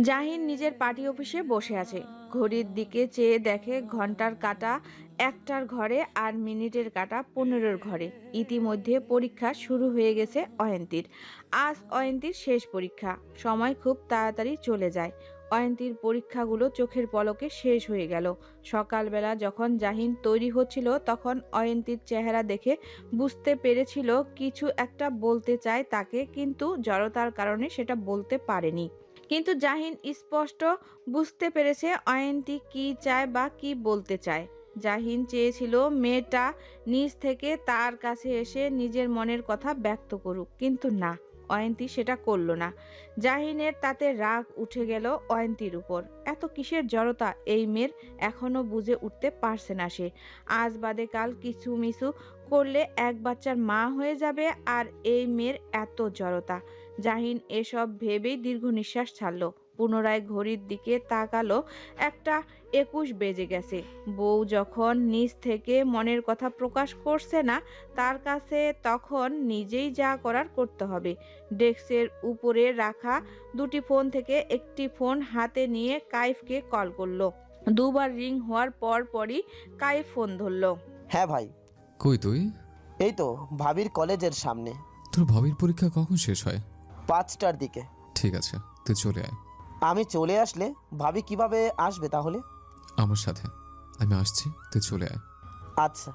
জাহিন নিজের পার্টি অফিসে বসে আছে। ঘড়ির দিকে চেয়ে দেখে ঘন্টার কাঁটা একটার ঘরে আর মিনিটের কাঁটা 15-র ঘরে। ইতিমধ্যে পরীক্ষা শুরু হয়ে গেছে অয়ন্তীর। আজ অয়ন্তীর শেষ পরীক্ষা। সময় খুব তাড়াতাড়ি চলে যায়। অয়ন্তীর পরীক্ষাগুলো চোখের পলকে শেষ হয়ে গেল। সকালবেলা যখন জাহিন তৈরি হচ্ছিল তখন অয়ন্তীর চেহারা দেখে বুঝতে পেরেছিল কিছু একটা বলতে চায় তাকে, কিন্তু জড়তার কারণে সেটা বলতে পারেনি। কিন্তু জাহিন স্পষ্ট বুঝতে পেরেছে অয়ন্তী কি চায় বা কি বলতে চায়। জাহিন চেয়েছিল মেয়েটা নিজ থেকে তার কাছে এসে নিজের মনের কথা ব্যক্ত করুক, কিন্তু না, অয়ন্তী সেটা করল না। জাহিনের তাতে রাগ উঠে গেল অয়ন্তীর উপর। এত কিসের জড়তা এই মেয়ের, এখনো বুঝে উঠতে পারছে না সে। আজ বাদে কাল কিছু মিছু করলে এক বাচ্চার মা হয়ে যাবে, আর এই মেয়ের এত জড়তা। জাহিন এসব ভেবেই দীর্ঘ নিঃশ্বাস ছাড়ল। পুনরায় ঘড়ির দিকে তাকালো। একটা 21 বেজে গেছে। বউ যখন নিজ থেকে মনের কথা প্রকাশ করছে না তার কাছে, তখন নিজেই যা করার করতে হবে। ডেস্কের উপরে রাখা দুটি ফোন থেকে একটি ফোন হাতে নিয়ে কাইফকে কল করলো। দুবার রিং হওয়ার পর পরই কাইফ ফোন ধরলো। হ্যাঁ ভাই। কই তুই? এই তো ভাবির কলেজের সামনে। তোর ভাবির পরীক্ষা কখন শেষ হয়? 5টার দিকে। ঠিক আছে, তুই চলে আয়। আমি চলে আসলে ভাবি কিভাবে আসবে তাহলে? আমার সাথে। আমি আসছি, তুই চলে আয়। আচ্ছা।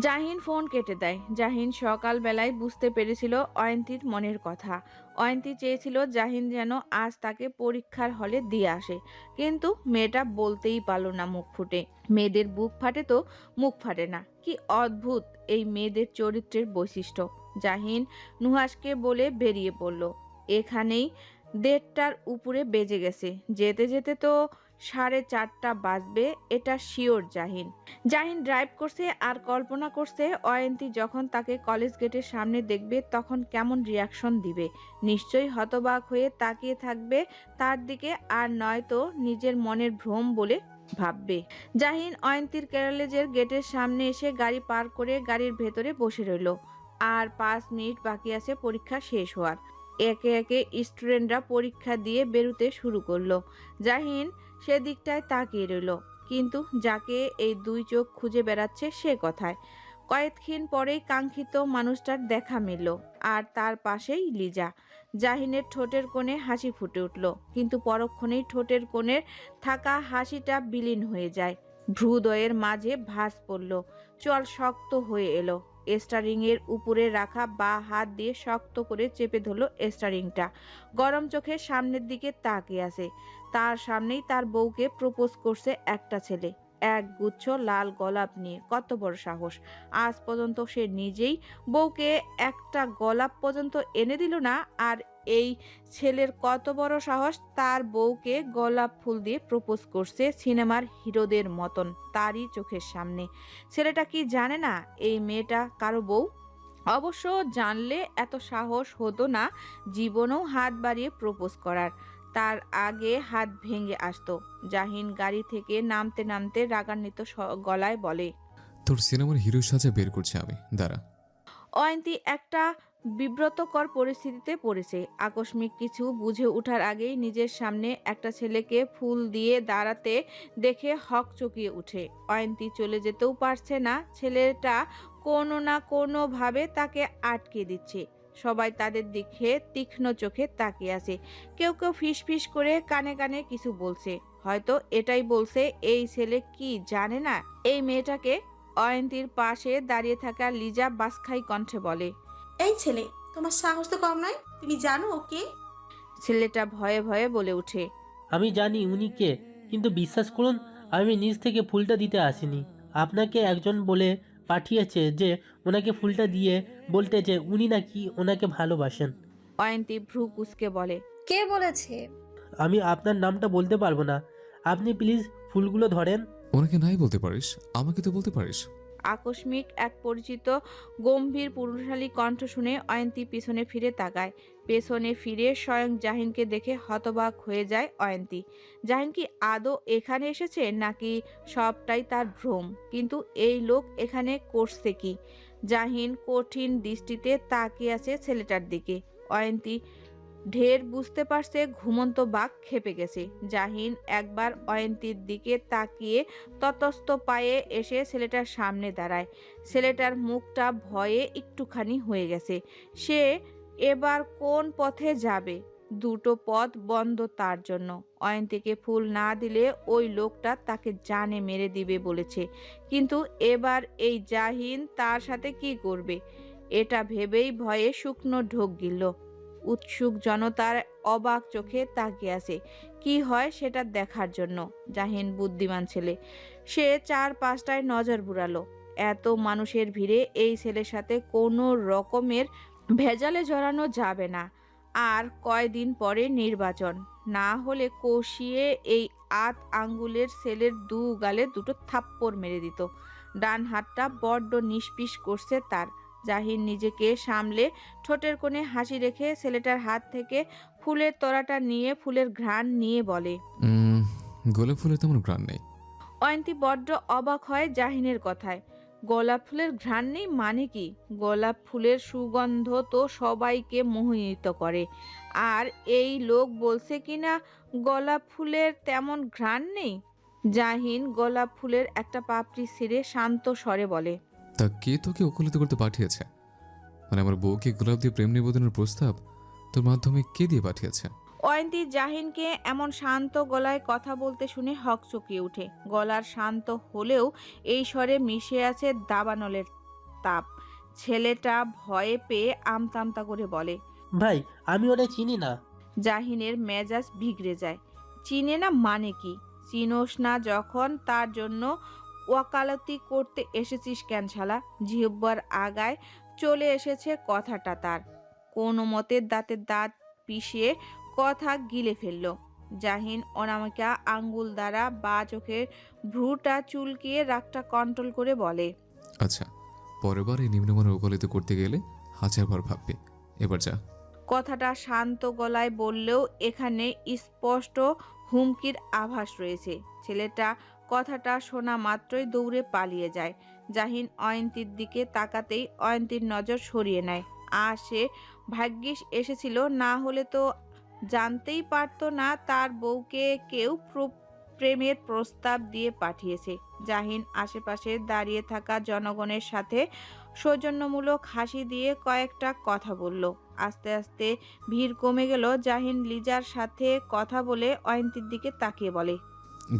জাহিন ফোন কেটে দেয়। জাহিন সকালবেলায় বুঝতে পেরেছিল অয়ন্তীর মনের কথা। অয়ন্তী চেয়েছিল জাহিন যেন আজ তাকে পরীক্ষার হলে দিয়ে আসে, কিন্তু মেয়েটা বলতেই পারল না মুখ ফুটে। মেয়েদের বুক ফাটে তো মুখ ফাটে না। কি অদ্ভুত এই মেয়েদের চরিত্রের বৈশিষ্ট্য। জাহিন নুহাসকে বলে বেরিয়ে পড়ল। এখানেই 1:30টার উপরে বেজে গেছে। যেতে যেতে তো 4:30 বাজবে, এটা শিওর। জাহিন ড্রাইভ করছে আর কল্পনা করছে অয়ন্তী যখন তাকে কলেজ গেটের সামনে দেখবে তখন কেমন রিয়াকশন দিবে। নিশ্চয়ই হতবাক হয়ে তাকিয়ে থাকবে তার দিকে, আর নয়তো নিজের মনের ভ্রম বলে ভাববে। জাহিন অয়ন্তীর কলেজের গেটের সামনে এসে গাড়ি পার করে গাড়ির ভেতরে বসে রইল। আর 5 মিনিট বাকি আছে পরীক্ষা শেষ হওয়ার। একে একে স্টুডেন্টরা পরীক্ষা দিয়ে বেরোতে শুরু করলো। জাহিন সেদিকটায় তাকিয়ে রইল, কিন্তু যাকে এই দুই চোখ খুঁজে বেড়াচ্ছে সে কোথায়? কয়েকক্ষণ পরেই কাঙ্ক্ষিত মানুষটার দেখা মিলল, আর তার পাশেই লিজা। জাহিনের ঠোঁটের কোণে হাসি ফুটে উঠল, কিন্তু পরক্ষণেই ঠোঁটের কোণের থাকা হাসিটা বিলীন হয়ে যায়। ভ্রুদয়ের মাঝে ভাঁজ পড়ল, চল শক্ত হয়ে এলো। স্টারিং এর উপরে রাখা বা হাত দিয়ে শক্ত করে চেপে ধরল স্টারিংটা। গরম চোখে সামনের দিকে তাকিয়ে আছে। তার সামনেই তার বউকে প্রপোজ করছে একটা ছেলে, এক গুচ্ছ লাল গোলাপ নিয়ে। কত বড় সাহস! আজ পর্যন্ত সে নিজেই বউকে একটা গোলাপ পর্যন্ত এনে দিল না, আর এই ছেলের কত বড় সাহস তার বউকে গোলাপ ফুল দিয়ে প্রপোজ করছে সিনেমার হিরোদের মতন তারই চোখের সামনে। ছেলেটা কি জানে না এই মেয়েটা কারো বউ? অবশ্য জানলে এত সাহস হতো না জীবনেও হাত বাড়িয়ে প্রপোজ করার। তার আগে হাত ভেঙে আসতো। জাহিন গাড়ি থেকে নামতে নামতে রাগান্বিত গলায় বলে, তোর সিনেমার হিরো সাজা বের করছি আমি, দাঁড়া। অয়ন্তী একটা বিব্রতকর পরিস্থিতিতে পড়েছে। আকস্মিক কিছু বুঝে ওঠার আগেই নিজের সামনে একটা ছেলেকে ফুল দিয়ে দাঁড়াতে দেখে হকচকিয়ে উঠে। অয়ন্তী চলে যেতেও পারছে না, ছেলেটা কোনো না কোনো ভাবে তাকে আটকে দিচ্ছে। সবাই তাদের দিকে তীক্ষ্ণ চোখে তাকিয়ে আছে। কেউ কেউ ফিসফিস করে কানে কানে কিছু বলছে, হয়তো এটাই বলছে এই ছেলে কি জানে না এই মেয়েটাকে। অয়ন্তীর পাশে দাঁড়িয়ে থাকা লিজা বাসখাই কণ্ঠে বলে, এই ছেলে, তোমার সাহস তো কম নয়, তুমি জানো ওকে? ছেলেটা ভয়ে ভয়ে বলে ওঠে, আমি জানি উনি কে, কিন্তু বিশ্বাস করুন আমি নিজ থেকে ফুলটা দিতে আসিনি। আপনাকে একজন বলে পাঠিয়েছে যে ওনাকে ফুলটা দিয়ে বলতে যে উনি নাকি ওনাকে ভালোবাসেন। অয়ন্তী ভ্রু কুঁচকে বলে, কে বলেছে? আমি আপনার নামটা বলতে পারবো না, আপনি প্লিজ ফুলগুলো ধরেন। ওনাকে নাই বলতে পারিস, আমাকে তো বলতে পারিস। আকস্মিক এক পরিচিত গম্ভীর পুরুষালী কণ্ঠ শুনে অয়ন্তী পিছনে ফিরে তাকায়। পেছনে ফিরে স্বয়ং জাহিনকে দেখে হতবাক হয়ে যায় অয়ন্তী। জাহিন কি আদৌ এখানে এসেছে নাকি সবটাই তার ভ্রম? কিন্তু এই লোক এখানে করছে কি? জাহিন কঠিন দৃষ্টিতে তাকিয়ে আছে ছেলেটার দিকে। অয়ন্তী ঢের বুঝতে পারছে ঘুমন্ত বাঘ খেপে গেছে। জাহিন একবার অয়ন্তীর দিকে তাকিয়ে ততস্থ পায়ে এসে ছেলেটার সামনে দাঁড়ায়। ছেলেটার মুখটা ভয়ে একটুখানি হয়ে গেছে। সে এবার কোন পথে যাবে? দুটো পথ বন্ধ তার জন্য। অয়ন্তীকে ফুল না দিলে ওই লোকটা তাকে জানে মেরে দিবে বলেছে। কিন্তু এবার এই জাহিন তার সাথে কি করবে? এটা ভেবেই ভয়ে শুকনো ঢোক গিলল। উৎসুক জনতার অবাক চোখে তাকিয়ে আছে কি হয় সেটা দেখার জন্য। জাহিন বুদ্ধিমান ছেলে, সে 4-5টায় নজর বুড়ালো। এত মানুষের ভিড়ে এই ছেলের সাথে কোনো রকমের ভেজালে জড়ানো যাবে না। আর কয়দিন পরে নির্বাচন, না হলে কষিয়ে এই আঙ্গুলের ছেলের দু গালে দুটো থাপ্পড় মেরে দিত। ডান হাতটা বড্ড নিষ্পিস করছে তার। জাহিন নিজেকে সামলে ঠোঁটের কোণে হাসি রেখে ছেলেটার হাত থেকে ফুলের তোড়াটা নিয়ে ফুলের ঘ্রাণ নিয়ে বলে, গোলাপ ফুলের তেমন ঘ্রাণ নেই। অয়ন্তী বড্ড অবাক হয় জাহিনের কথায়। গোলাপ ফুলের ঘ্রাণ নেই মানে কি? গোলাপ ফুলের সুগন্ধ তো সবাইকে মোহিত করে। আর এই লোক বলছে কিনা গোলাপ ফুলের তেমন ঘ্রাণ নেই। জাহিন গোলাপ ফুলের একটা পাপড়ি ছিঁড়ে শান্ত স্বরে বলে, তা কে তোকে ওকালতি করতে পাঠিয়েছে? মানে আমার বউকে গোলাপ দিয়ে প্রেম নিবেদনের প্রস্তাব তোর মাধ্যমে কে দিয়ে পাঠিয়েছে? অয়ন্তী জাহিনকে এমন শান্ত গলায় কথা বলতে শুনে হকচকিয়ে ওঠে। গলার শান্ত হলেও এই স্বরে মিশে আছে দাবানলের তাপ। ছেলেটা ভয়ে পেয়ে আমতামতা করে বলে, ভাই, আমি ওটা চিনি না। জাহিনের মেজাজ বিগড়ে যায়। চিনে না মানে কি? চিনোস না যখন তার জন্য ওয়াকালতি করতে এসেছিস কেন শালা? জিহ্বার আগায় চলে এসেছে কথাটা তার। কোনো মতে দাঁতে দাঁত পিষিয়ে কথা গিলে ফেলল। জাহিন অনামিকা আঙ্গুল দ্বারা বা চোখের ভ্রুটা চুলকিয়ে রাগটা কন্ট্রোল করে বলে, আচ্ছা, পরের বার এই নিম্নমানের ওকালতি করতে গেলে 1000বার ভাববি। এবার যা। কথাটা শান্ত গলায় বললেও এখানে স্পষ্ট হুমকির আভাস রয়েছে। ছেলেটা কথাটা শোনা মাত্রই দৌড়ে পালিয়ে যায়। জাহিন অয়ন্তীর দিকে তাকাতেই অয়ন্তীর নজর সরিয়ে নেয়। আর সে ভাগ্যিস এসেছিল, না হলে তো জানতেই পারতো না তার বউকে কেউ প্রেমের প্রস্তাব দিয়ে পাঠিয়েছে। জাহিন আশেপাশে দাঁড়িয়ে থাকা জনগণের সাথে সৌজন্যমূলক হাসি দিয়ে কয়েকটা কথা বলল। আস্তে আস্তে ভিড় কমে গেল। জাহিন লিজার সাথে কথা বলে অয়ন্তীর দিকে তাকিয়ে বলে,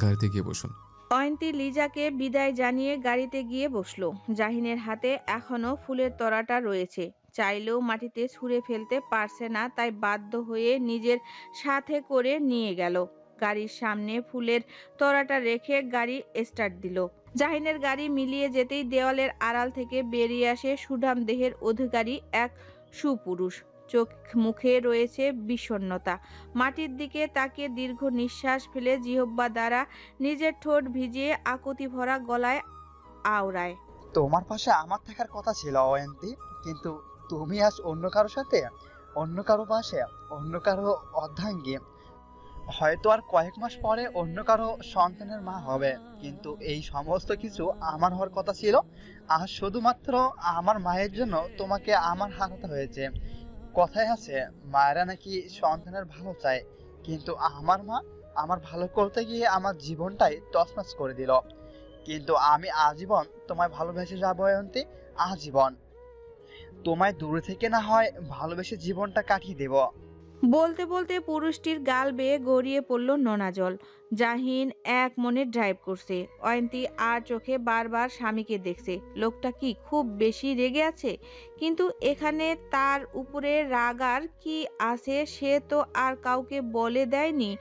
গাড়িতে গিয়ে বসুন। অয়ন্তী লিজাকে বিদায় জানিয়ে গাড়িতে গিয়ে বসলো। জাহিনের হাতে এখনো ফুলের তোড়াটা রয়েছে। চাইলেও মাটিতে ছুঁড়ে ফেলতে পারছে না, তাই বাধ্য হয়ে নিজের সাথে করে নিয়ে গেল। গাড়ির সামনে ফুলের তোড়াটা রেখে গাড়ি স্টার্ট দিল। জাহিনের গাড়ি মিলিয়ে যেতেই দেওয়ালের আড়াল থেকে বেরিয়ে আসে সুঠাম দেহের অধিকারী এক সুপুরুষ। চোখ মুখে রয়েছে বিষণ্ণতা। মাটির দিকে তাকিয়ে দীর্ঘ নিঃশ্বাস ফেলে জিহ্বা দ্বারা নিজের ঠোঁট ভিজিয়ে আকুতি ভরা গলায় আওড়ায়, তোমার পাশে আমার থাকার কথা ছিল অয়ন্তী, কিন্তু তুমি আজ অন্য কারো সাথে, অন্য কারো পাশে, অন্য কারো অর্ধাঙ্গী। হয়তো আর কয়েক মাস পরে অন্য কারো সন্তানের মা হবে, কিন্তু এই সমস্ত কিছু আমার হওয়ার কথা ছিল। আর শুধুমাত্র আমার মায়ের জন্য তোমাকে আমার হারাতে হয়েছে। কথায় আছে মায়েরা নাকি সন্তানের ভালো চায়, কিন্তু আমার মা আমার ভালো করতে গিয়ে আমার জীবনটাই তছনছ করে দিল। কিন্তু আমি আজীবন তোমায় ভালোবেসে যাবো অয়ন্তী, আজীবন। তোমায় দূরে থেকে না হয় ভালোবেসে জীবনটা কাটিয়ে দেব। বলতে বলতে পুরুষটির গাল বেয়ে গড়িয়ে পড়ল নোনা জল। জাহিন এক মনে ড্রাইভ করছে। অয়ন্তী আর চোখে বারবার স্বামীকে দেখছে। লোকটা কি খুব বেশি রেগে আছে? কিন্তু এখানে তার উপরে রাগার কি আছে? সে তো আর কাউকে বলে দেয়নি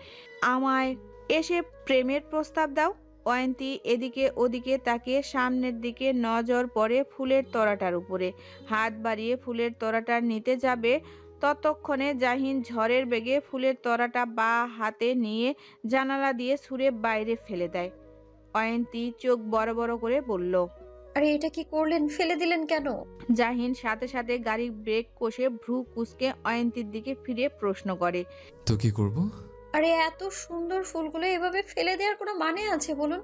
আমায় এসে প্রেমের প্রস্তাব দাও। অয়ন্তী এদিকে ওদিকে তাকিয়ে সামনের দিকে নজর পড়ে ফুলের তোড়াটার উপরে। হাত বাড়িয়ে ফুলের তোড়াটা নিতে যাবে ততক্ষণে জাহিন ঝড়ের বেগে ফুলের তোড়াটা হাতে নিয়ে জানালা দিয়ে ছুঁড়ে বাইরে ফেলে দেয়। অয়ন্তী চোখ বড় বড় করে বলল। আরে এটা কি করলেন? ফেলে দিলেন কেন? জাহিন সাথে সাথে গাড়ির ব্রেক কষে ভ্রু কুঁচকে অয়ন্তীর দিকে ফিরে প্রশ্ন করে। তো কি করব? আরে এত সুন্দর ফুলগুলো এভাবে ফেলে দেওয়ার কোনো মানে আছে বলুন?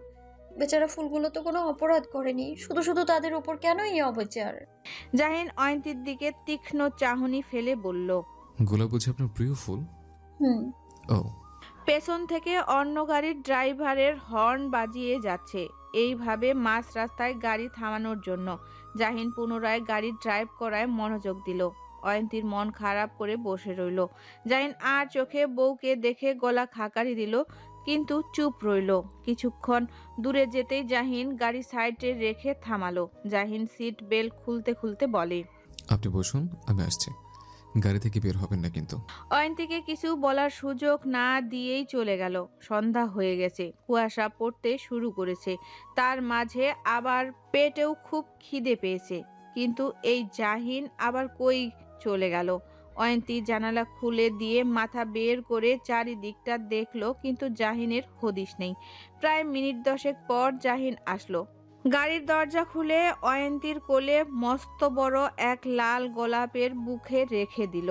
বেচারা ফুলগুলো তো কোনো অপরাধ করেনি, শুধু শুধু তাদের উপর কেন এই অবিচার? জাহিন অয়ন্তীর দিকে তীক্ষ্ণ চাহনি ফেলে বলল। গোলাপ বুঝি আপনার প্রিয় ফুল? হুম। ও। পেছন থেকে অন্য গাড়ির ড্রাইভারের হর্ন বাজিয়ে যাচ্ছে, এইভাবে মাঝ রাস্তায় গাড়ি থামানোর জন্য। জাহিন পুনরায় গাড়ি ড্রাইভ করায় মনোযোগ দিল। অয়ন্তীর মন খারাপ করে বসে রইল। জাহিন আর চোখে বউকে দেখে গলা খাকারি দিল, কিন্তু চুপ রইল। কিছুক্ষণ দূরে যেতেই জাহিন গাড়ি সাইডে রেখে থামালো। জাহিন সিট বেল্ট খুলতে খুলতে বলে। আপনি বসুন, আমি আসছি। গাড়ি থেকে বের হবেন না কিন্তু। অয়ন্তীকে কিছু বলার সুযোগ না দিয়েই চলে গেল। সন্ধ্যা হয়ে গেছে, কুয়াশা পড়তে শুরু করেছে। তার মাঝে আবার পেটেও খুব খিদে পেয়েছে, কিন্তু এই জাহিন আবার কই চলে গেল। অয়ন্তী জানালা খুলে দিয়ে মাথা বের করে চারিদিকটা দেখলো, কিন্তু জাহিনের হদিশ নেই। প্রায় মিনিট 10 পর জাহিন আসলো। গাড়ির দরজা খুলে অয়ন্তীর কোলে মস্ত বড় এক লাল গোলাপের বুকে রেখে দিল।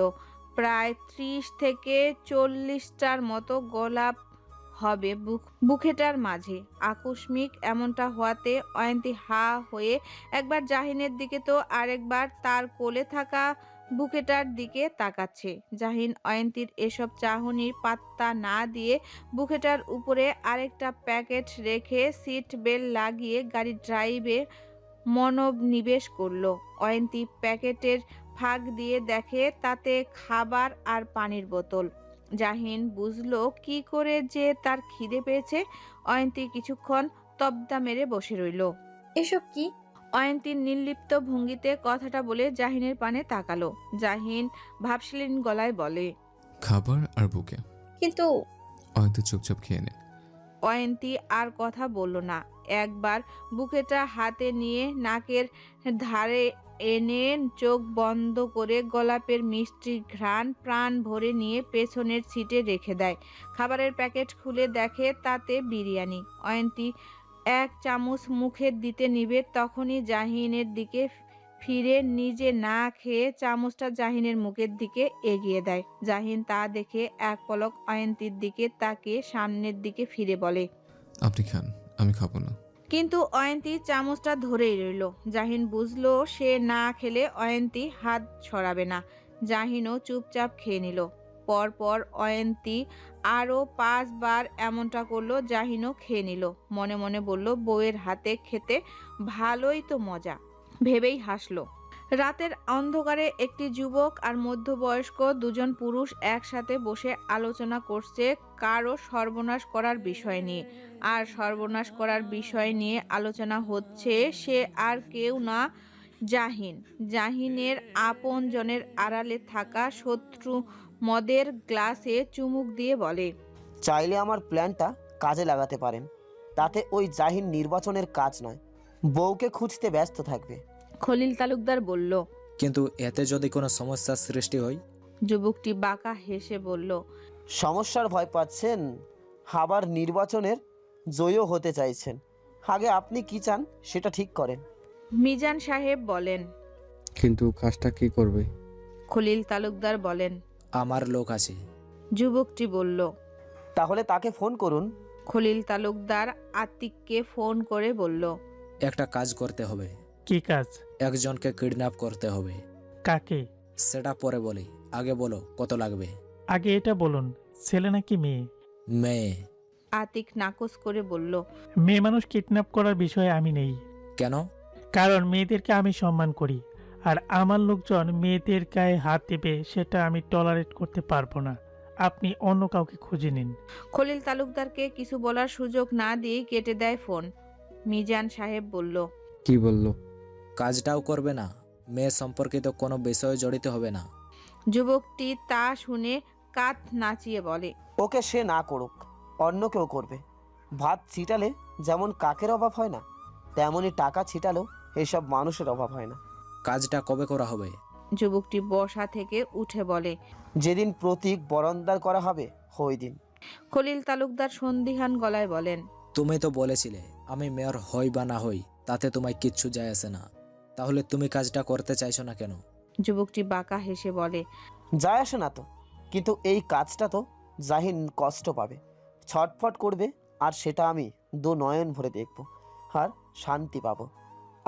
প্রায় 30 থেকে 40টার মতো গোলাপ হবে বুকেটার মাঝে। আকস্মিক এমনটা হওয়াতে অয়ন্তী হা হয়ে একবার জাহিনের দিকে তো আরেকবার তার কোলে থাকা বুকেটার দিকে তাকাচ্ছে। জাহিন অয়ন্তীর এসব চাহনির পাত্তা না দিয়ে বুকেটার উপরে আরেকটা প্যাকেট রেখে সিট বেল্ট লাগিয়ে গাড়ি ড্রাইভে মনোনিবেশ করলো। অয়ন্তী প্যাকেটের ফাঁক দিয়ে দেখে তাতে খাবার আর পানির বোতল। জাহিন বুঝলো কি করে যে তার খিদে পেয়েছে। অয়ন্তী কিছুক্ষণ তবদা মেরে বসে রইল। এসব কি? অয়ন্তীর নির্লিপ্ত ভঙ্গিতে কথাটা বলে জাহিনের পানে তাকালো। জাহিন ভাবশীলীন গলায় বলে। খাবার আর বুকে। কিন্তু অয়ন্তী চুপচাপ খেয়ে নে। অয়ন্তী আর কথা বলল না। একবার বুকেটা হাতে নিয়ে নাকের ধারে এনে চোখ বন্ধ করে গোলাপের মিষ্টি ঘ্রাণ প্রাণ ভরে নিয়ে পেছনের সিটে রেখে দেয়। খাবারের প্যাকেট খুলে দেখে তাতে বিরিয়ানি। অয়ন্তী 1 চামচ মুখে দিতে নিবে, তখনই জাহিনের দিকে ফিরে নিজে না খেয়ে চামচটা জাহিনের মুখের দিকে এগিয়ে দেয়। জাহিন তা দেখে এক পলক অয়ন্তীর দিকে তাকিয়ে সামনের দিকে ফিরে বলে। আপনি খান, আমি খাবো না। কিন্তু অয়ন্তী চামচটা ধরেই রইল। জাহিন বুঝলো সে না খেলে অয়ন্তী হাত ছড়াবে না। জাহিনও চুপচাপ খেয়ে নিল। পরপর অয়ন্তী আরও 5 বার এমনটা করলো। জাহিনও খেয়ে নিল। মনে মনে বলল, বউয়ের হাতে খেতে ভালোই তো মজা, ভেবেই হাসলো। রাতের অন্ধকারে একটি যুবক আর মধ্যবয়স্ক দুজন পুরুষ একসাথে বসে আলোচনা করছে কারো সর্বনাশ করার বিষয় নিয়ে। আর সর্বনাশ করার বিষয় নিয়ে আলোচনা হচ্ছে সে আর কেউ না, জাহিন। জাহিনের আপনজনের আড়ালে থাকা শত্রু মদের গ্লাসে চুমুক দিয়ে বলে। চাইলে আমার প্ল্যানটা কাজে লাগাতে পারেন, তাতে ওই জাহিন নির্বাচনের কাজ নয়, বউকে খুঁজতে ব্যস্ত থাকবে। খলিল তালুকদার বলল। কিন্তু এতে যদি কোনো সমস্যার সৃষ্টি হয়? যুবকটি বাঁকা হেসে বলল। সমস্যার ভয় পাচ্ছেন, আবার নির্বাচনের জয়ও হতে চাইছেন। আগে আপনি কি চান সেটা ঠিক করেন। মিজান সাহেব বলেন। কিন্তু কাজটা কি করবে? খলিল তালুকদার বলেন। আমার লোক আছে। যুবকটি বলল। তাহলে তাকে ফোন করুন। খলিল তালুকদার আতিককে ফোন করে বলল। একটা কাজ করতে হবে। কি কাজ? একজনকে কিডন্যাপ করতে হবে। কাকে? সেটা পরে বলি, আগে বলো কত লাগবে। আগে এটা বলুন, ছেলে নাকি মেয়ে? মেয়ে। আতিক নাকচ করে বলল। মেয়ে মানুষ কিডন্যাপ করার বিষয়ে আমি নেই। কেন? কারণ মেয়েদেরকে আমি সম্মান করি, আর আমার লোকজন মেয়েদের গায়ে হাত দেবে সেটা আমি টলারেট করতে পারবো না। আপনি অন্য কাউকে খুঁজে নিন। খলিল তালুকদারকে কিছু বলার সুযোগ না দিয়ে কেটে দেয় ফোন। মিজান সাহেব বলল। কি বললো? কাজটাও করবে না, মেয়ে সম্পর্কিত কোনো বিষয়ে জড়িত হবে না। যুবকটি তা শুনে কাঁধ নাচিয়ে বলে। ওকে সে না করুক, অন্য কেউ করবে। ভাত ছিটালে যেমন কাকের অভাব হয় না, তেমনই টাকা ছিটালেও এসব মানুষের অভাব হয় না। কাজটা কবে করা হবে? যুবকটি বসা থেকে উঠে বলে। যেদিন প্রতীক বরণদার করা হবে ওই দিন। খলিল তালুকদার সন্দিহান গলায় বলেন। তুমি তো বলেছিলে আমি মেয়র হই বা না হই তাতে তোমায় কিচ্ছু যায় আসে না, তাহলে তুমি কাজটা করতে চাইছো না কেন? যুবকটি বাঁকা হেসে বলে। যায় আসে না তো, কিন্তু এই কাজটা তো জাহিন কষ্ট পাবে, ছটফট করবে, আর সেটা আমি দু নয়ন ভরে দেখব আর শান্তি পাবো।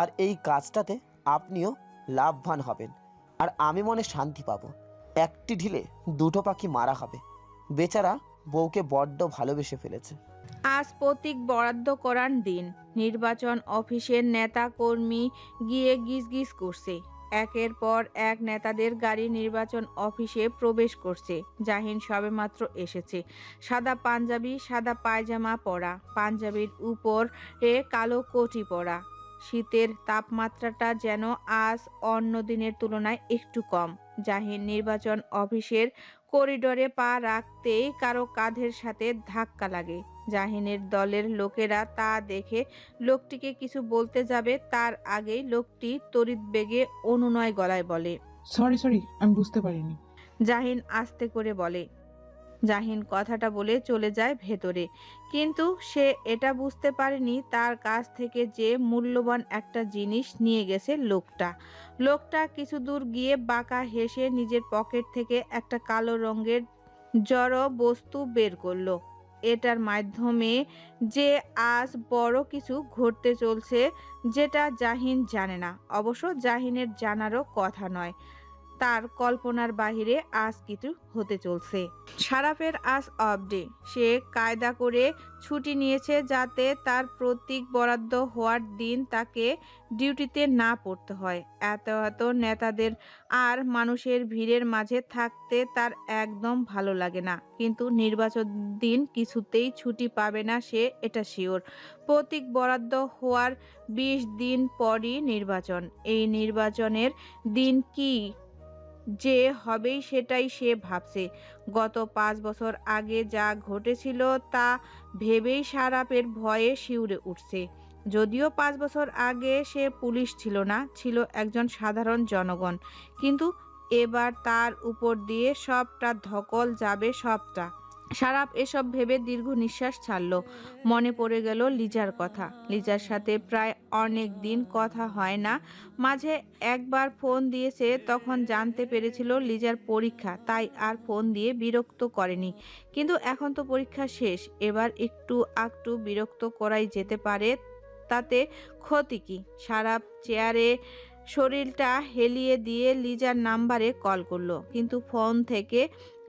আর এই কাজটাতে আপনিও লাভবান হবেন আর আমি মনে শান্তি পাবো। একটি ঢিলে দুটো পাখি মারা হবে। বেচারা বউকে বড্ড ভালোবেসে ফেলেছে। আজ প্রতীক বরাদ্দ করার দিন। নির্বাচন অফিসের নেতা কর্মী গিয়ে গিজগিজ করছে। একের পর এক নেতাদের গাড়ি নির্বাচন অফিসে প্রবেশ করছে। জাহিন সবেমাত্র এসেছে। সাদা পাঞ্জাবি, সাদা পায়জামা পরা, পাঞ্জাবির উপরে কালো কোটি পরা। শীতের তাপমাত্রাটা যেন আজ অন্য দিনের তুলনায় একটু কম। জাহিন নির্বাচন অফিসের করিডোরে পা রাখতেই কারো কাঁধের সাথে ধাক্কা লাগে। জাহিনের দলের লোকেরা তা দেখে লোকটিকে কিছু বলতে যাবে, তার আগেই লোকটি তড়িৎ বেগে অনুনয় গলায় বলে, সরি আমি বুঝতে পারিনি। জাহিন আস্তে করে বলে। জাহিন কথাটা বলে চলে যায় ভেতরে, কিন্তু সে এটা বুঝতে পারেনি তার কাছ থেকে যে মূল্যবান একটা জিনিস নিয়ে গেছে লোকটা কিছু দূর গিয়ে বাঁকা হেসে নিজের পকেট থেকে একটা কালো রঙের জড় বস্তু বের করলো। এটার মাধ্যমে যে আজ বড় কিছু ঘটতে চলছে, যেটা জাহিন জানে না। অবশ্য জাহিনের জানারও কথা নয়, তার কল্পনার বাহিরে আজ কিছু হতে চলছে। শারাফের আজ অফ ডে। সে কায়দা করে ছুটি নিয়েছে যাতে তার প্রতীক বরাদ্দ হওয়ার দিন তাকে ডিউটিতে না পড়তে হয়। এত নেতাদের আর মানুষের ভিড়ের মাঝে থাকতে তার একদম ভালো লাগে না, কিন্তু নির্বাচন দিন কিছুতেই ছুটি পাবে না সে, এটা শিওর। প্রতীক বরাদ্দ হওয়ার 20 দিন পরই নির্বাচন। এই নির্বাচনের দিন কি যে হবেই সেটাই সে ভাবছে। গত 5 বছর আগে যা ঘটেছিল তা ভেবেই শারাপের ভয়ে শিউরে উঠছে। যদিও 5 বছর আগে সে পুলিশ ছিল না, ছিল একজন সাধারণ জনগণ, কিন্তু এবার তার উপর দিয়ে সবটা ধকল যাবে, সবটা। শারাপ এসব ভেবে দীর্ঘ নিঃশ্বাস ছাড়ল। মনে পড়ে গেল লিজার কথা। লিজার সাথে প্রায় অনেক দিন কথা হয় না। মাঝে একবার ফোন দিয়েছে, তখন জানতে পেরেছিল লিজার পরীক্ষা, তাই আর ফোন দিয়ে বিরক্ত করেনি। কিন্তু এখন তো পরীক্ষা শেষ, এবার একটু আকটু বিরক্ত করাই যেতে পারে, তাতে ক্ষতি কি? শারাপ চেয়ারে শরীরটা হেলিয়ে দিয়ে লিজার নাম্বারে কল করলো, কিন্তু ফোন থেকে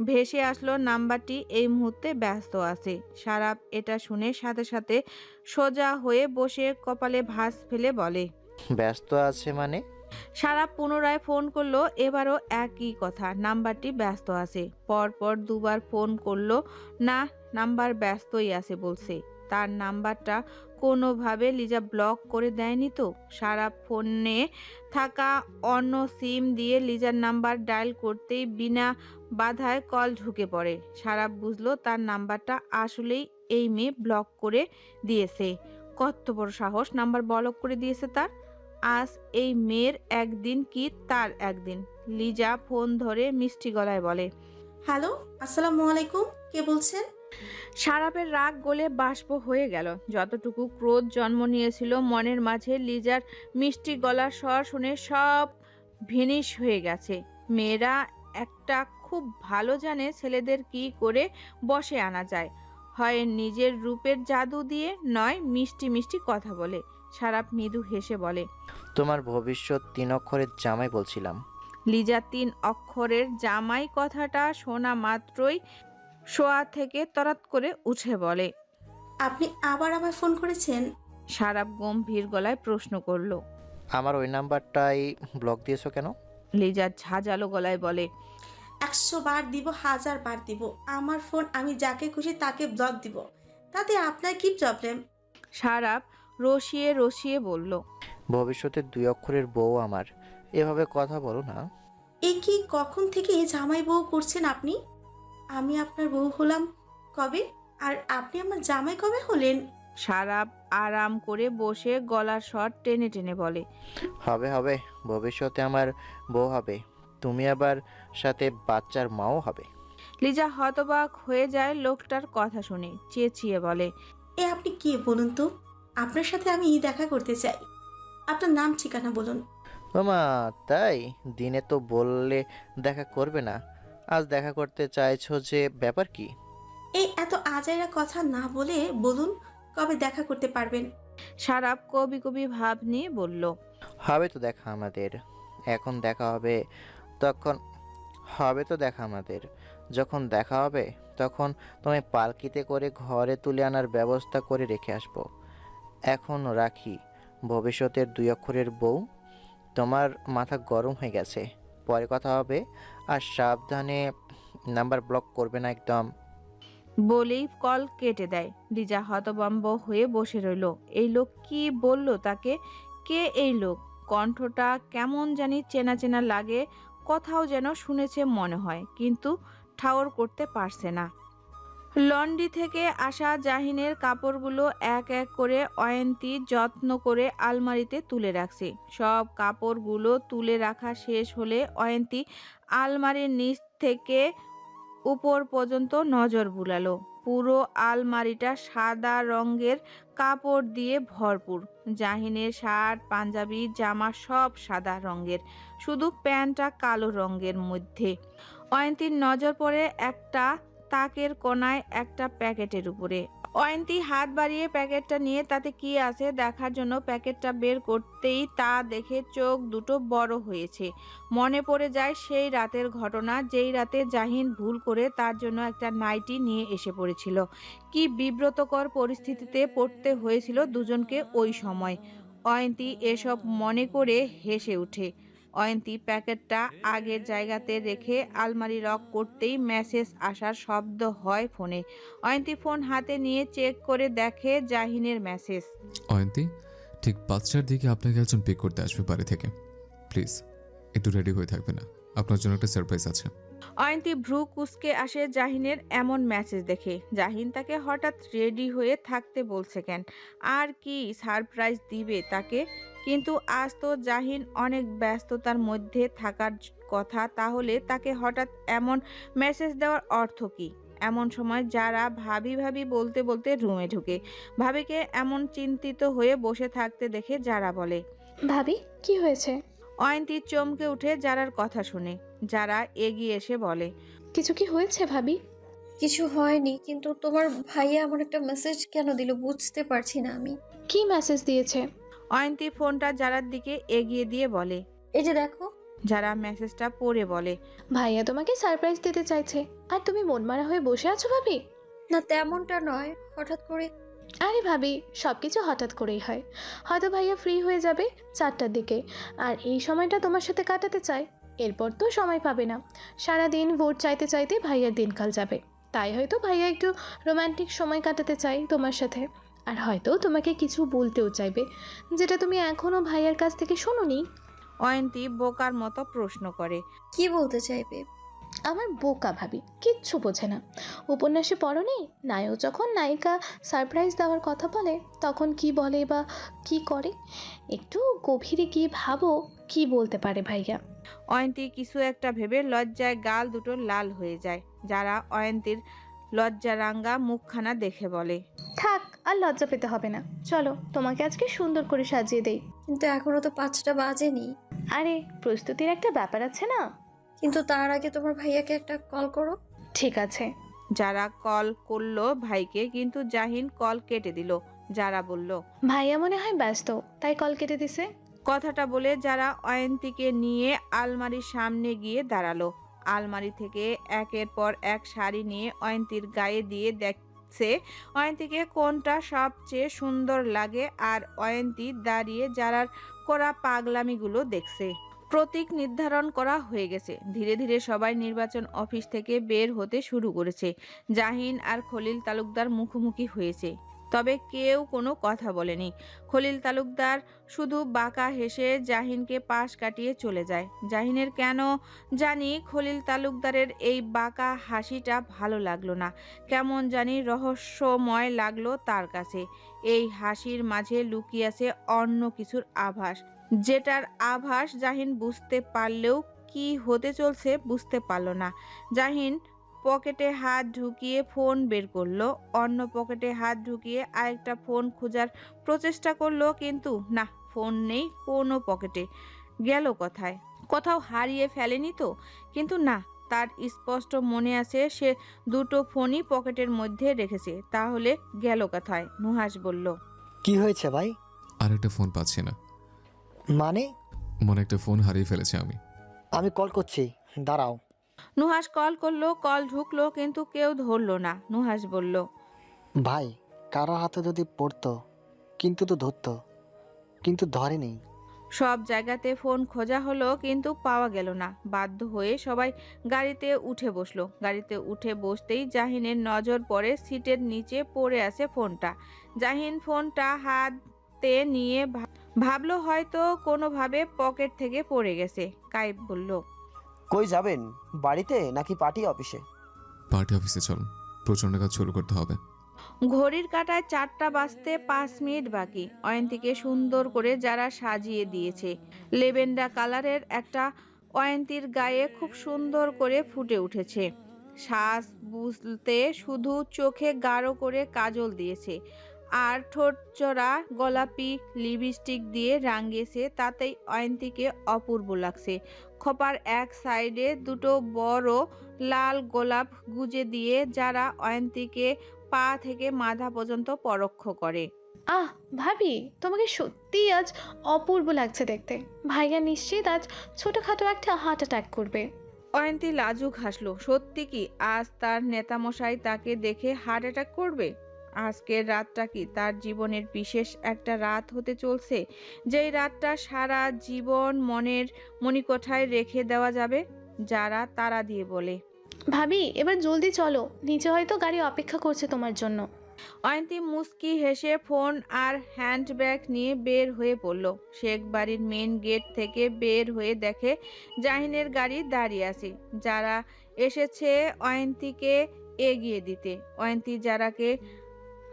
ভেসে আসলো নাম্বারটি এই মুহূর্তে ব্যস্ত আছে। শারাপ এটা শুনে সাথে সাথে সোজা হয়ে বসে কপালে ভাঁজ ফেলে বলে, ব্যস্ত আছে মানে? শারাপ পুনরায় ফোন করলো, এবারও একই কথা, নাম্বারটি ব্যস্ত আছে। পরপর দুবার ফোন করলো, না, নাম্বার ব্যস্তই আছে বলছে। তার নাম্বারটা কোনোভাবে লিজা ব্লক করে দেয়নি তো? শারাপ ফোনে থাকা অন্য সিম দিয়ে লিজার নাম্বার ডায়াল করতেই বিনা বাধায় কল ঢুকে পড়ে। শারাপ বুঝলো তার নাম্বারটা আসলেই এই মেয়ে ব্লক করে দিয়েছে। কত বড় সাহস, নাম্বার ব্লক করে দিয়েছে তার! আজ এই মেয়ের একদিন কি তার একদিন। লিজা ফোন ধরে মিষ্টি গলায় বলে, হ্যালো, আসসালামু আলাইকুম, কে বলছেন? শারাপের রাগ গলে বাষ্প হয়ে গেল। যতটুকু ক্রোধ জন্ম নিয়েছিল মনের মাঝে, লিজার মিষ্টি গলার স্বর শুনে সব ভিনিশ হয়ে গেছে। মেয়েরা একটা খুব ভালো জানে ছেলেদের কি করে বশে আনা যায়, হয় নিজের রূপের জাদু দিয়ে, নয় মিষ্টি মিষ্টি কথা বলে। শারাপ মৃদু হেসে বলে, তোমার ভবিষ্যৎ 3 অক্ষরের জামাই বলছিলাম। লিজা 3 অক্ষরের জামাই কথাটা শোনা মাত্রই শোয়া থেকে তরাত করে উঠে বলে, আপনি আবার আমায় ফোন করেছেন? শারাপ গম্ভীর গলায় প্রশ্ন করলো। আমার ওই নাম্বারটাই ব্লক দিয়েছো কেন? লিজা ঝাঁঝালো গলায় বলে, 100 বার দিব, 1000 বার দিব, আমার ফোন আমি যাকে খুশি তাকে ব্লক দিব, তাতে আপনার কি প্রবলেম? শারাপ রসিয়ে রসিয়ে বলল, ভবিষ্যতের 2 অক্ষরের বউ আমার, এভাবে কথা বলো না। এ কি, কখন থেকে জামাই বউ করছেন আপনি? আমি আপনার বউ হলাম কবে, আর আপনি আমার জামাই কবে হলেন? শারাপ আরাম করে বসে গলার স্বর টেনে টেনে বলে, হবে হবে, ভবিষ্যতে আমার বউ হবে। তুমি আবার সাথে বাচ্চার মাও হবে। লিজা হতবাক হয়ে যায় লোকটার কথা শুনে, চেঁচিয়ে বলে, এ আপনি কে বলুন তো? আপনার সাথে আমি দেখা করতে চাই। আপনার নাম ঠিকানা বলুন। ওমা, তাই? দিনে তো বললে দেখা করবে না, আজ দেখা করতে চাইছো যে, ব্যাপার কি? এই এত আজাইরা কথা না বলে বলুন কবে দেখা করতে পারবেন। সারাপ কবি কবি ভাব নিয়ে বলল, হবে তো দেখা আমাদের। এখন দেখা হবে তখন হবে তো দেখা আমাদের। যখন দেখা হবে তখন তোমায় পালকিতে করে ঘরে তুলে আনার ব্যবস্থা করে রেখে আসবো। এখন রাখি। ভবিষ্যতের 2 অক্ষরের বউ। তোমার মাথা গরম হয়ে গেছে, পরে কথা হবে। আর সাবধানে নাম্বার ব্লক করবে না একদম। বলেই কল কেটে দেয়। লিজা হতভম্ব হয়ে বসে রইল। এই লোক কি বলল তাকে? কে এই লোক? কণ্ঠটা কেমন জানি চেনা চেনা লাগে, কোথাও যেন শুনেছে মনে হয়, কিন্তু ঠাউর করতে পারছে না। লন্ড্রি থেকে আসা জাহিনের কাপড়গুলো এক এক করে অয়ন্তী যত্ন করে আলমারিতে তুলে রাখছে। সব কাপড়গুলো তুলে রাখা শেষ হলে অয়ন্তী আলমারির নিচ থেকে উপর পর্যন্ত নজর বুলালো। পুরো আলমারিটা সাদা রঙের কাপড় দিয়ে ভরপুর। জাহিনের শার্ট, পাঞ্জাবি, জামা সব সাদা রঙের, শুধু প্যান্টটা কালো রঙের মধ্যে। অয়ন্তীর নজর পড়ে একটা তাকের কোনায় একটা প্যাকেটের উপরে। অয়ন্তী হাত বাড়িয়ে প্যাকেটটা নিয়ে তাতে কি আছে দেখার জন্য প্যাকেটটা বের করতেই তা দেখে চোখ দুটো বড় হয়েছে। মনে পড়ে যায় সেই রাতের ঘটনা, যেই রাতে জাহিন ভুল করে তার জন্য একটা নাইটি নিয়ে এসে পড়েছিল। কি বিব্রতকর পরিস্থিতিতে পড়তে হয়েছিল দুজনকে ওই সময়। অয়ন্তী এসব মনে করে হেসে ওঠে। অয়ন্তী প্যাকেটটা আগের জায়গাতে রেখে আলমারি লক করতেই মেসেজ আসার শব্দ হয় ফোনে। অয়ন্তী ফোন হাতে নিয়ে চেক করে দেখে জাহিনের মেসেজ। অয়ন্তী, ঠিক 5টার দিকে আপনাকে একজন পিক করতে আসবে বাড়ি থেকে। প্লিজ একটু রেডি হয়ে থাকবে না, আপনার জন্য একটা সারপ্রাইজ আছে। অয়ন্তী ভ্রু কুঁচকে আসে জাহিনের এমন মেসেজ দেখে। জাহিন তাকে হঠাৎ রেডি হয়ে থাকতে বলছে কেন? আর কি সারপ্রাইজ দিবে তাকে? কিন্তু আজ তো জাহিন অনেক ব্যস্ততার মধ্যে থাকার কথা, তাহলে তাকে হঠাৎ এমন মেসেজ দেওয়ার অর্থ কি? এমন সময় যারা ভাবি ভাবি বলতে বলতে রুমে ঢুকে। ভাবিকে এমন চিন্তিত হয়ে বসে থাকতে দেখে যারা বলে, ভাবি কি হয়েছে? অয়ন্তী চমকে উঠে যারার কথা শুনে। যারা এগিয়ে এসে বলে, কিছু কি হয়েছে ভাবি? কিছু হয়নি, কিন্তু তোমার ভাইয়া আমার একটা মেসেজ কেন দিল বুঝতে পারছি না আমি। কি মেসেজ দিয়েছে? অয়ন্তী ফোনটা যারার দিকে এগিয়ে দিয়ে বলে, এই যে দেখো। যারা মেসেজটা পড়ে বলে, ভাইয়া তোমাকে সারপ্রাইজ দিতে চাইছে আর তুমি মনমারা হয়ে বসে আছো ভাবি? না তেমনটা নয়, হঠাৎ করে। আরে ভাবি, সব কিছু হঠাৎ করেই হয়। হয়তো ভাইয়া ফ্রি হয়ে যাবে 4টার দিকে, আর এই সময়টা তোমার সাথে কাটাতে চায়। এরপর তো সময় পাবে না, সারাদিন ভোট চাইতে চাইতে ভাইয়ার দিনকাল যাবে। তাই হয়তো ভাইয়া একটু রোমান্টিক সময় কাটাতে চাই তোমার সাথে। আর হয়তো তোমাকে কিছু বলতেও চাইবে, যেটা তুমি এখনও ভাইয়ার কাছ থেকে শোনোনি। অয়ন্তী বোকার মতো প্রশ্ন করে, কি বলতে চাইবে? আমার বোকা ভাবি কিচ্ছু বোঝে না। উপন্যাসে পড়োনি, নায়ক যখন নায়িকা সারপ্রাইজ দেওয়ার কথা বলে তখন কি বলে বা কি করে? একটু গভীরে গিয়ে ভাবো কি বলতে পারে ভাইয়া। অয়ন্তী কিছু একটা ভেবে লজ্জায় গাল দুটো লাল হয়ে যায়। যারা অয়ন্তীর লজ্জারাঙ্গা মুখখানা দেখে বলে, থাক, আর লজ্জা পেতে হবে না, চলো তোমাকে আজকে সুন্দর করে সাজিয়ে দেই। কিন্তু এখনো তো 5টা বাজেনি। আরে প্রস্তুতির একটা ব্যাপার আছে না? কিন্তু তার আগে তোমার ভাইয়াকে একটা কল করো। ঠিক আছে। যারা কল করলো ভাইকে, কিন্তু জাহিন কল কেটে দিল। যারা বলল, ভাইয়া মনে হয় ব্যস্ত, তাই কল কেটে দিছে। কথাটা বলে যারা অয়ন্তীকে নিয়ে আলমারির সামনে গিয়ে দাঁড়ালো। আলমারি থেকে একের পর এক শাড়ি নিয়ে অয়ন্তীর গায়ে দিয়ে দেখছে অয়ন্তীকে কোনটা সবচেয়ে সুন্দর লাগে। আর অয়ন্তী দাঁড়িয়ে যারার করা পাগলামিগুলো দেখছে। প্রতীক নির্ধারণ করা হয়ে গেছে। ধীরে ধীরে সবাই নির্বাচন অফিস থেকে বের হতে শুরু করেছে। জাহিন আর খলিল তালুকদার মুখোমুখি হয়েছে, তবে কেউ কোনো কথা বলেনি। খলিল তালুকদার শুধু বাঁকা হেসে জাহিনকে পাশ কাটিয়ে চলে যায়। জাহিনের কেন জানি খলিল তালুকদারের এই বাঁকা হাসিটা ভালো লাগলো না, কেমন জানি রহস্যময় লাগলো তার কাছে। এই হাসির মাঝে লুকিয়ে আছে অন্য কিছুর আভাস, যেটার আভাস জাহিন বুঝতে পারলেও কি হতে চলছে বুঝতে পারল না। জাহিন পকেটে হাত ঢুকিয়ে ফোন বের করলো, অন্য পকেটে হাত ঢুকিয়ে আরেকটা ফোন খোঁজার প্রচেষ্টা করলো, কিন্তু না, ফোন নেই কোনো পকেটে। গেল কোথায়? কোথাও হারিয়ে ফেলেনি তো? কিন্তু না, তার স্পষ্ট মনে আছে সে দুটো ফোনই পকেটের মধ্যে রেখেছে। তাহলে গেল কোথায়? নুহাস বলল। কি হয়েছে ভাই? আর একটা ফোন পাচ্ছি না। মানে? মনে একটা ফোন হারিয়ে ফেলেছি আমি। আমি কল করছি, দাঁড়াও। নুহাস কল করলো, কল ঢুকলো, কিন্তু কেউ ধরলো না। নুহাস বলল, ভাই, কারো হাতে যদি পড়তো, কিন্তু তো ধরতো, কিন্তু ধরেনি। সব জায়গাতে ফোন খোঁজা হলো, কিন্তু পাওয়া গেল না। বাধ্য হয়ে সবাই গাড়িতে উঠে বসলো। গাড়িতে উঠে বসতেই জাহিনের নজর পড়ে সিটের নিচে পড়ে আছে ফোনটা। জাহিন ফোনটা হাতে নিয়ে ভাবলো হয়তো কোনোভাবে পকেট থেকে পড়ে গেছে। কায়েব বলল, কই যাবেন? বাড়িতে নাকি পার্টি অফিসে? পার্টি অফিসে চল, প্রচণ্ড কাজ শুরু করতে হবে। ঘড়ির কাঁটায় 4টা বাজতে 5 মিনিট বাকি। অয়ন্তীকে সুন্দর করে যারা সাজিয়ে দিয়েছে। লেভেন্ডার কালারের একটা অয়ন্তীর গায়ে খুব সুন্দর করে ফুটে উঠেছে। শ্বাস বুঝতে শুধু চোখে গাঢ় করে কাজল দিয়েছে, আর ঠোঁটচোরা গোলাপি লিপস্টিক দিয়ে রাঙিয়েছে। তাতেই অয়ন্তীকে অপূর্ব লাগছে। খোপার এক সাইডে দুটো বড় লাল গোলাপ গুজে দিয়ে যারা অয়ন্তীকে পা থেকে মাথা পর্যন্ত পরোক্ষ করে। আহ ভাবি, তোমাকে সত্যিই আজ অপূর্ব লাগছে দেখতে। ভাইয়া নিশ্চিত আজ ছোটখাটো একটা হার্ট অ্যাটাক করবে। অয়ন্তী লাজুক হাসলো। সত্যি কি আজ তার নেতামশাই তাকে দেখে হার্ট অ্যাটাক করবে? আজকের রাতটা কি তার জীবনের বিশেষ একটা রাত হতে চলছে, যেই রাতটা সারা জীবন মনের মণিকোঠায় রেখে দেওয়া যাবে? যারা তারা দিয়ে বলে, ভাবি এবার জলদি চলো, নিচে হয়তো গাড়ি অপেক্ষা করছে তোমার জন্য। অয়ন্তী মুস্কি হেসে ফোন আর হ্যান্ডব্যাগ নিয়ে বের হয়ে পড়ল। শেখ বাড়ির মেন গেট থেকে বের হয়ে দেখে জাহিনের গাড়ি দাঁড়িয়ে আছে। যারা এসেছে অয়ন্তীকে এগিয়ে দিতে। অয়ন্তী যারাকে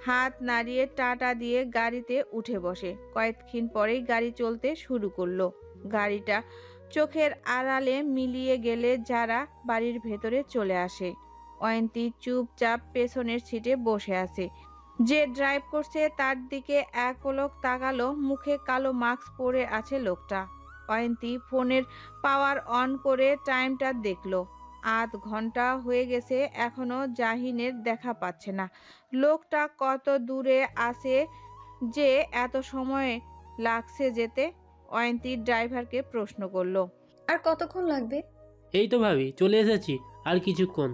হাত নাড়িয়ে টাটা দিয়ে গাড়িতে উঠে বসে। কয়েকক্ষণ পরেই গাড়ি চলতে শুরু করলো। গাড়িটা চোখের আড়ালে মিলিয়ে গেলে যারা বাড়ির ভেতরে চলে আসে। অয়ন্তী চুপচাপ পেছনের সিটে বসে আছে। যে ড্রাইভ করছে তার দিকে এক পলক তাকালো। মুখে কালো মাস্ক পরে আছে লোকটা। অয়ন্তী ফোনের পাওয়ার অন করে টাইমটা দেখলো। 8 ঘন্টা হয়ে গেছে, এখনো জাহিনের দেখা পাচ্ছে না। লোকটা কত দূরে আছে যে এত সময় লাগছে যেতে? অয়ন্তী ড্রাইভারকে প্রশ্ন করলো। আর কতক্ষণ লাগবে? এই তো ভাবি, চলে এসেছি, আর কিছুক্ষণ।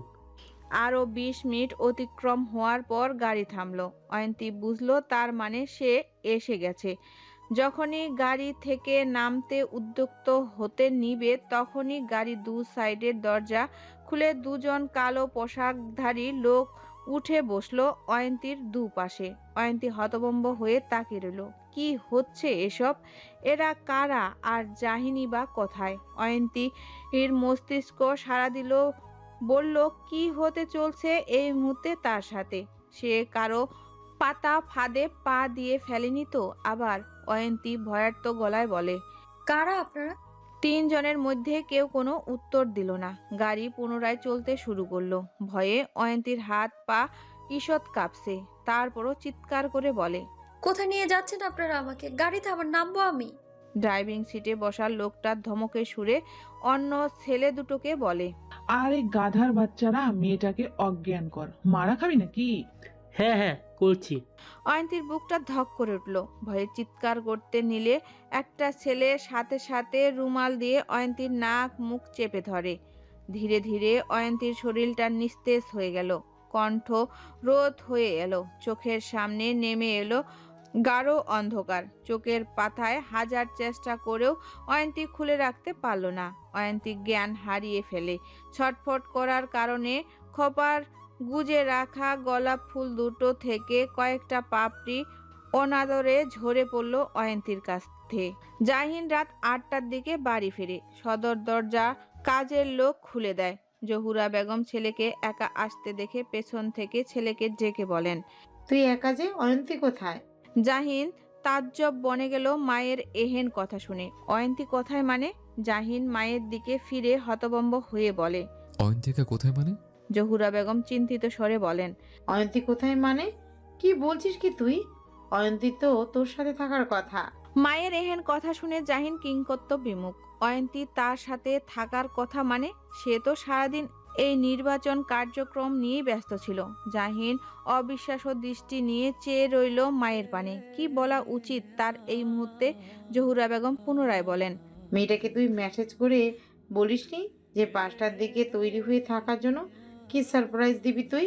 আরও 20 মিনিট অতিক্রম হওয়ার পর গাড়ি থামলো। অয়ন্তী বুঝলো তার মানে সে এসে গেছে। যখনই গাড়ি থেকে নামতে উদ্যুক্ত হতে নিবে, তখনই গাড়ি দু সাইডের দরজা খুলে দুজন কালো পোশাকধারী লোক উঠে বসলো অয়ন্তীর দুপাশে। অয়ন্তী হতভম্ব হয়ে তাকিয়ে রইল। কি হচ্ছে এসব? এরা কারা? আর জাহিনী বা কোথায়? অয়ন্তী এর মস্তিষ্ক সাড়া দিল, বলল কি হতে চলছে এই মুহূর্তে তার সাথে? সে কারো পাতা ফাঁদে পা দিয়ে ফেলেনি তো? আবার অয়ন্তী ভয়ার্ত গলায় বলে, কারা আপনারা? 3 জনের মধ্যে কেউ কোনো উত্তর দিল না। গাড়ি পুনরায় চলতে শুরু করলো। ভয়ে অয়ন্তীর হাত পা ঈষৎ কাঁপছে। তারপরও চিৎকার করে বলে, কোথায় নিয়ে যাচ্ছেন আপনারা আমাকে? গাড়িতে আবার নামবো আমি? ড্রাইভিং সিটে বসা লোকটার ধমকে সুরে অন্য ছেলে দুটোকে বলে, আরে গাধার বাচ্চারা, মেয়েটাকে অজ্ঞান কর। মারা খাবি নাকি? হ্যাঁ হ্যাঁ, করছি। অয়ন্তীর বুকটা ধক করে উঠল। ভয়ে চিৎকার করতে নিলে একটা ছেলে সাথে সাথে রুমাল দিয়ে অয়ন্তীর নাক মুখ চেপে ধরে। ধীরে ধীরে অয়ন্তীর শরীরটা নিস্তেজ হয়ে গেল। কণ্ঠ রোধ হয়ে এলো। চোখের সামনে নেমে এলো গাঢ় অন্ধকার। চোখের পাতায় হাজার চেষ্টা করেও অয়ন্তী খুলে রাখতে পারল না। অয়ন্তী জ্ঞান হারিয়ে ফেলে। ছটফট করার কারণে খোপার গুজে রাখা গোলাপ ফুল দুটো থেকে কয়েকটা পাপড়ি অনাদরে ঝরে পড়ল অয়ন্তীর কাছে। জাহিন রাত 8টার দিকে বাড়ি ফিরে। সদর দরজা কাজের লোক খুলে দেয়। জহুরা বেগম ছেলেকে একা আসতে দেখে পেছন থেকে ছেলেকে ডেকে বলেন, তুই একা যে, অয়ন্তী কোথায়? জাহিন তাজ্জব বনে গেল মায়ের এহেন কথা শুনে। অয়ন্তী কোথায় মানে? জাহিন মায়ের দিকে ফিরে হতভম্ব হয়ে বলে। অয়ন্তিকা কোথায় মানে? জহুরা বেগম চিন্তিত স্বরে বলেন। অয়ন্তী কোথায় মানে? কি বলছিস কি তুই? অয়ন্তী তো তোর সাথে থাকার কথা। মায়ের এহেন কথা শুনে জাহিন কিংকর্ত বিমুখ। অয়ন্তী তার সাথে থাকার কথা মানে? সে তো সারাদিন এই নির্বাচন কার্যক্রম নিয়েই ব্যস্ত ছিল। জাহিন অবিশ্বাস্য দৃষ্টি নিয়ে চেয়ে রইল মায়ের পানে। কি বলা উচিত তার এই মুহূর্তে? জহুরা বেগম পুনরায় বলেন। মেয়েটাকে তুই মেসেজ করে বলিসনি যে 5টার দিকে তৈরি হয়ে থাকার জন্য? কি সারপ্রাইজ দিবি তুই?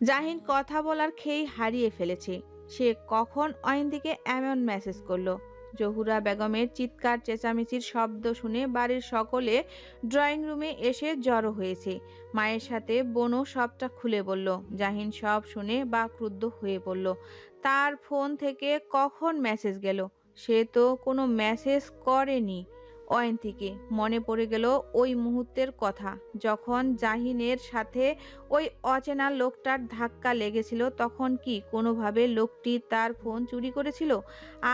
জাহিন কথা বলার খেই হারিয়ে ফেলেছে। সে কখন অয়ন্তীকে এমন মেসেজ করলো? জহুরা বেগমের চিৎকার চেঁচামেচির শব্দ শুনে বাড়ির সকলে ড্রয়িং রুমে এসে জড়ো হয়েছে। মায়ের সাথে বোনও সবটা খুলে বলল। জাহিন সব শুনে বা ক্রুদ্ধ হয়ে পড়ল। তার ফোন থেকে কখন মেসেজ গেল? সে তো কোনো মেসেজ করেনি অয়ন্তীকে। মনে পড়ে গেল ওই মুহূর্তের কথা, যখন জাহিনের সাথে ওই অচেনা লোকটার ধাক্কা লেগেছিল। তখন কি কোনোভাবে লোকটি তার ফোন চুরি করেছিল?